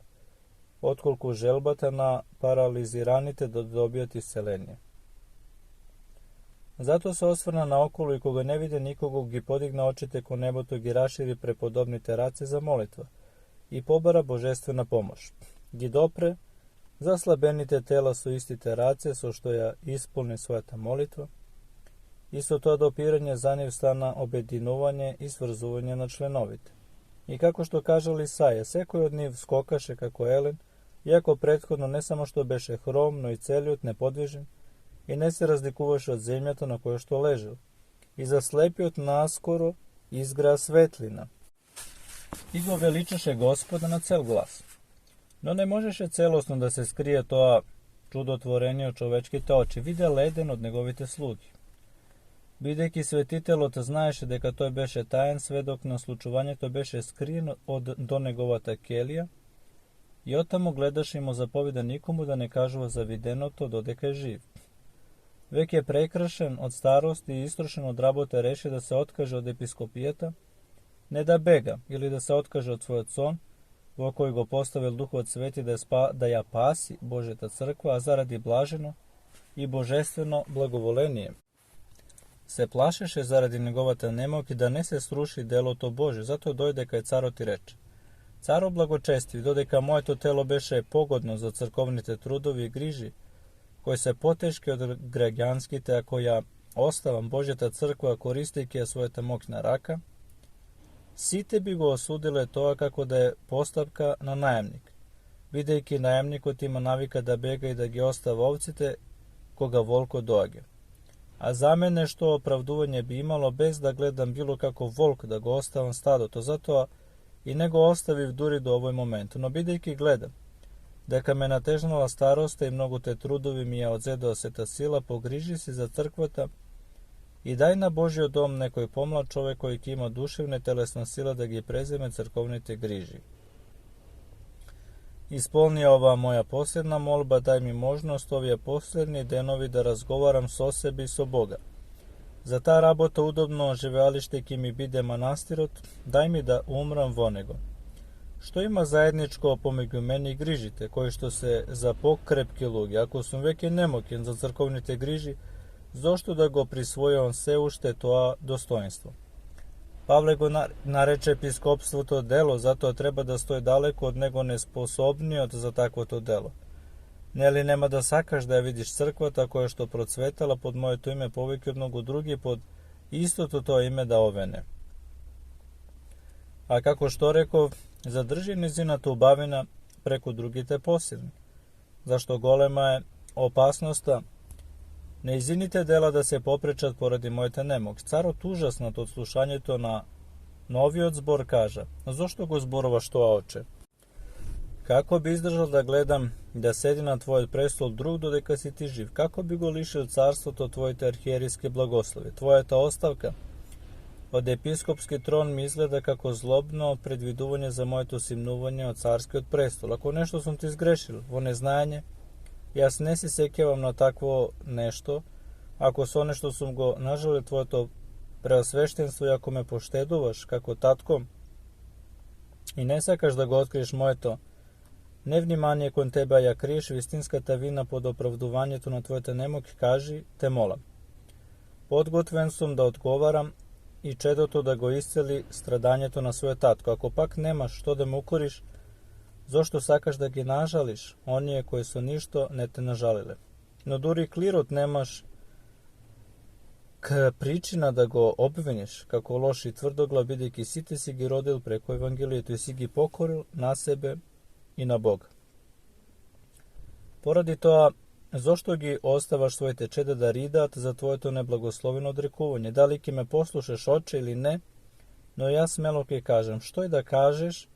otkolku želbata na paraliziranite da dobijati iscelenje. Zato se osvrna na okolo i koga ne vide nikogo gi podigna očite ko neboto gi raširi prepodobni terace za molitva i pobara božestvena pomoć. Gi dopre, zaslabenite tela su isti terace, so što ja ispolni svoja ta molitva, isto to dopiranje za njiv stana obedinovanje i svrzuvanje na členovite. I kako što kaže Lisaja, sekoj od njih skokaše kako Elen, iako prethodno ne samo što beše hrom, no i celijut, nepodvižen, i ne se razlikuvaše od zemljata na koje što ležel, i zaslepiot naskoro izgra svetlina. I go veličaše Gospoda na cel glas. No ne možeše celosno da se skrije to čudotvorenje od čovečkite oči, vide leden od njegovite slugi. Bideki svetitelj te znaješe deka to beše tajan svedok na slučuvanje to beše skrijen do negovata kelija, i otamo gledaš imo zapovjeda nikomu da ne kažu za videno to dodeka je živ. Vek je prekrašen od starosti i istrošen od rabote reše da se otkaže od episkopijeta, ne da bega ili da se otkaže od svoj con, vo koji go postavil duhot sveti da ja pasi Božeta crkva, a zaradi blaženo i božestveno blagovolenije. Se plašeše zaradi njegovata nemoki da ne se sruši delo to Bože, zato dojde kaj caro ti reče. Caro blagočesti, dodeka moje to telo beše pogodno za crkovnite trudovi i griži, koji se poteške od građanskite, ako ja ostavam Božeta crkva koristike svojeta mokna raka, site bi go osudile toa kako da je postavka na najemnik. Videjki najemnikot ima navika da bega i da gi ostava ovcite, koga volko doage. A za mene što opravduvanje bi imalo bez da gledam bilo kako volk da go ostavam stado, to zato i nego ostavi v duri do ovoj momentu. No bidejki gledam, deka me natežnala starosta i mnogo te trudovi mi je odzedao se ta sila, pogriži si za crkvata i daj na Božjo dom nekoj pomlad čovek koji ima duševne telesna sila da gi prezime crkovnite griži. Ispolni ova moja posljedna molba, daj mi možnost ovije posljednji denovi da razgovaram so sebi i so Boga. Za ta rabota udobno živalište ki mi bide manastirot, daj mi da umram vonego. Što ima zajedničko pomegu meni grižite, koji što se za pokrepki lugi, ako sam veke nemoken za crkovnite griži, zašto da go prisvoje on se ušte toa dostojenstvo. Pavle go nareče episkopstvu to delo, zato treba da stoji daleko od nego nesposobniji za takvo to delo. Ne li nema da sakaš da je vidiš crkvata koja što procvetala pod moje to ime poveki od mnogo drugi pod isto to ime da ovene. A kako što rekov, zadrži nizina tu bavina preko drugi te posilni. Zašto golema je opasnosta, ne izinite dela da se poprečat poradi mojete nemog. Carot užasnat od slušanje to na novi od zbor kaža, zašto go zborova što oče? Kako bi izdržal da gledam da sedi na tvoj prestol drug dodeka si ti živ? Kako bi go lišio carstvo to tvoje te arhijerijske blagoslove? Tvoja ta ostavka od episkopski tron mi izgleda kako zlobno predviduvanje za moje to simnuvanje od carske od prestola. Ako nešto sam ti zgrešil, vo neznanje, ja se ne si sekevam na takvo nešto, ako so nešto sam go nažale tvoje to preosveštenstvo i ako me pošteduvaš kako tatkom i ne sakaš da go otkriješ moje to nevnimanje kon teba ja kriješ vistinska ta vina pod opravduvanje to na tvoje te nemog, kaži, te molam. Podgotven sam da odgovaram i čedo to da go isceli stradanje to na svoje tatko. Ako pak nemaš što da mu ukoriš, zašto sakaš da gi nažališ, onije koje su ništo ne te nažalile. No duri klirot nemaš pričina da go obviniš, kako loš i tvrdoglav bideki si ti si gi rodil preko evangelijetu i si gi pokoril na sebe i na Boga. Поради тоа, зошто ги оставаш своите чеда да ридат за твоето неблагословено одрекување? Дали ќе ме послушаш, Отче, или не? Но јас смело ќе кажам, што и да кажеш,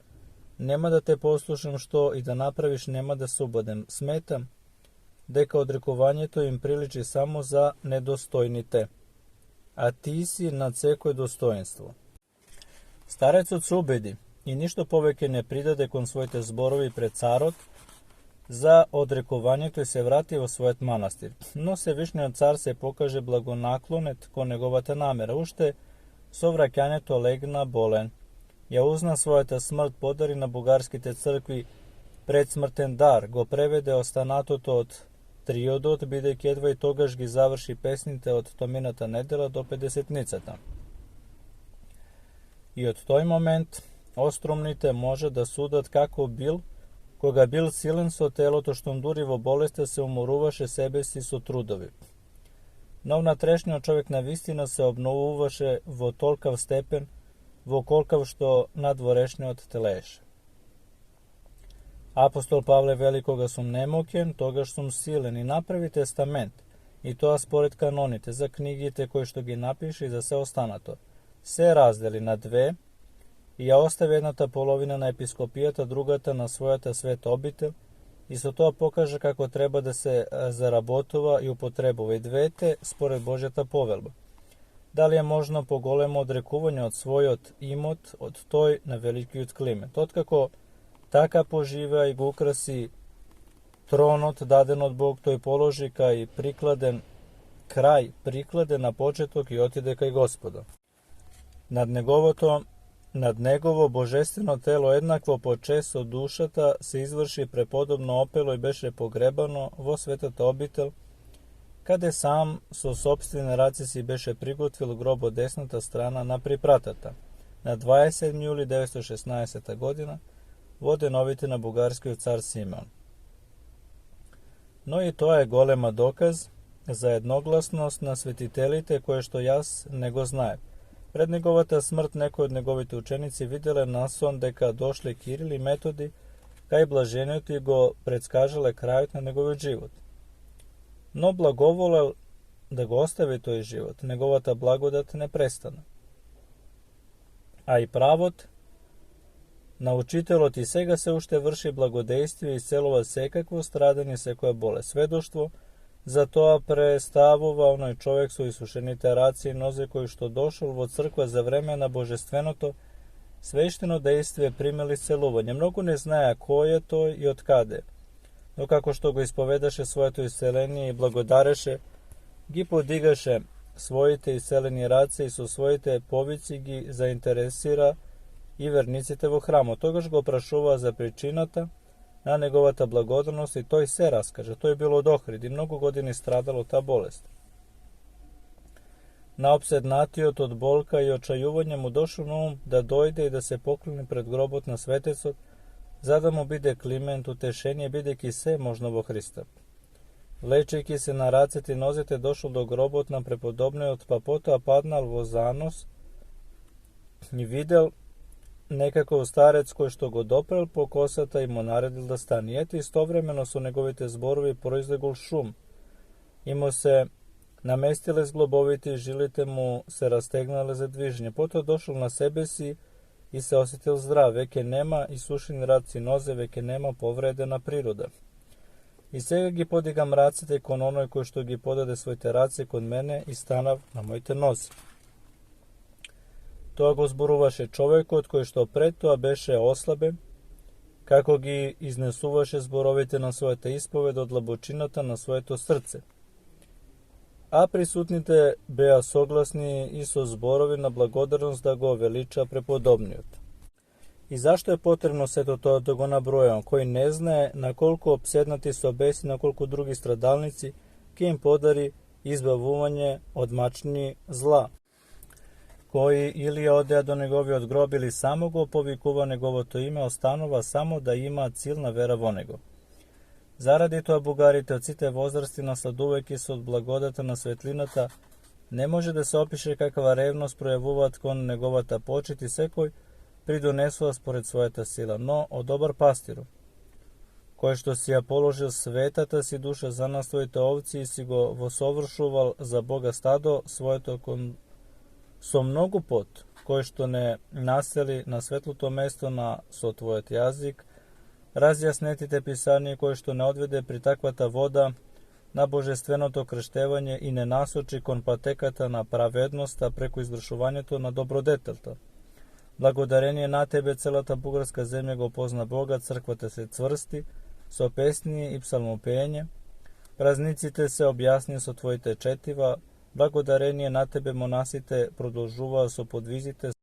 нема да те послушам, што и да направиш, нема да се убедам. Сметам дека одрекувањето им приличи само за недостојните, а ти си над секој достоинство. Старецот се убеди и ништо повеќе не придаде кон своите зборови пред царот за одрекувањето и се врати во својот манастир. Но Севишниот цар се покаже благонаклонет кон неговата намера. Уште со враќањето легна болен. Ја узна својата смрт, подари на бугарските цркви предсмртен дар, го преведе останатото од триодот, бидејќи едва и тогаш ги заврши песните од Томината недела до Педесетницата. И од тој момент острумните може да судат како бил, кога бил силен со телото, што дури во болеста се уморуваше себе си со трудови. Но внатрешниот човек на вистина се обновуваше во толкав степен, во колкав што надворешниот телеше. Апостол Павле вели, кога сум немокен, тогаш сум силен, и направи тестамент, и тоа според каноните, за книгите кои што ги напише и за се останато. Се раздели на две, и ја остави едната половина на епископијата, другата на својата света обител, и со тоа покажа како треба да се заработува и употребува и двете според Божјата повелба. Дали е можно поголемо одрекување од својот имот од тој на великиот Климент? Откако така поживеа и го украси тронот даден од Бог, тој положи кај прикладен на почеток и отиде кај Господа. Над негово божествено тело еднакво почест со душата се изврши преподобно опело и беше погребано во светата обител, каде сам со сопствени раци си беше приготвил гроб од десната страна на припратата, на 27 јули 916 година, во деновите на бугарскиот цар Симеон. Но и тоа е голема доказ за едногласност на светителите, кое што јас не го знаев. Пред неговата смрт некои од неговите ученици виделе на сон дека дошле Кирил и Методи кај блажениот и го предскажале крајот на неговиот живот. Но благоволел да го остави тој живот, неговата благодат не престана. А и правот на учителот и сега се уште врши благодействие и исцелува секакво страдање, секоја болест. Сведоштво за тоа представува оној човек со исушените раци и нозе кој што дошол во црква за време на божественото свештено дејствие примел исцелување. Многу не знаеа кој е тој и од каде, но како што го исповедаше своето исцеление и благодареше, ги подигаше своите исцелени раце и со своите повици ги заинтересира и верниците во храмот. Тогаш го прашуваа за причината на неговата благодарност и тој се раскажа. Тој бил од Охрид и многу години страдал од таа болест. Наопседнатиот од болка и очајување му дошол на ум да дојде и да се поклони пред гробот на светецот, за да му биде Климент утешение, бидејќи се можно во Христа. Влечејќи се на рацете и нозете, дошол до гробот на преподобниот, па потоа паднал во занос и видел некаков старец кој што го допрел по косата и му наредил да стане. Ете, истовремено со неговите зборови произлегол шум и му се наместиле зглобовите и жилите му се растегнале за движење. Потоа дошол на себе си и се осетил здрав. Веќе нема исушени раци нозе, веќе нема повредена природа. И сега ги подигам раците кон оној кој што ги подаде своите раце кон мене и станав на моите нози. Тоа го зборуваше човекот кој што пред тоа беше ослабен, како ги изнесуваше зборовите на својата исповед од длабочината на своето срце. А присутните беа согласни и со зборови на благодарност да го велича преподобниот. И зашто е потребно сето тоа да го набројам? Кој не знае на колку обседнати со беси, на колку други страдалници ќе им подари избавување од мачни зла, кои или ја одеа до неговиот гроб или само го повикува неговото име, останува само да има силна вера во него. Заради тоа бугарите од сите возрасти, насладувајќи се од благодата на светлината, не може да се опише каква ревност пројавуваат кон неговата почит и секој придонесува според својата сила, но од добар пастиру. koje što si ja položil svetata si duša za nas tvojite ovci i si go vosovršuval za Boga stado svojeto so mnogo pot, koje što ne naseli na svetluto mesto na so tvojat jazik, razjasnetite pisanje koje što ne odvede pri takvata voda na božestveното krštevanje i ne nasoči kon patekata na pravednosta preko izvršuvanja to na dobrodetelta. Благодарение на тебе целата бугарска земја го позна Бога, црквата се цврсти, со песни и псалмопење, празниците се објасни со твоите четива, благодарение на тебе монасите продолжуваа со подвизите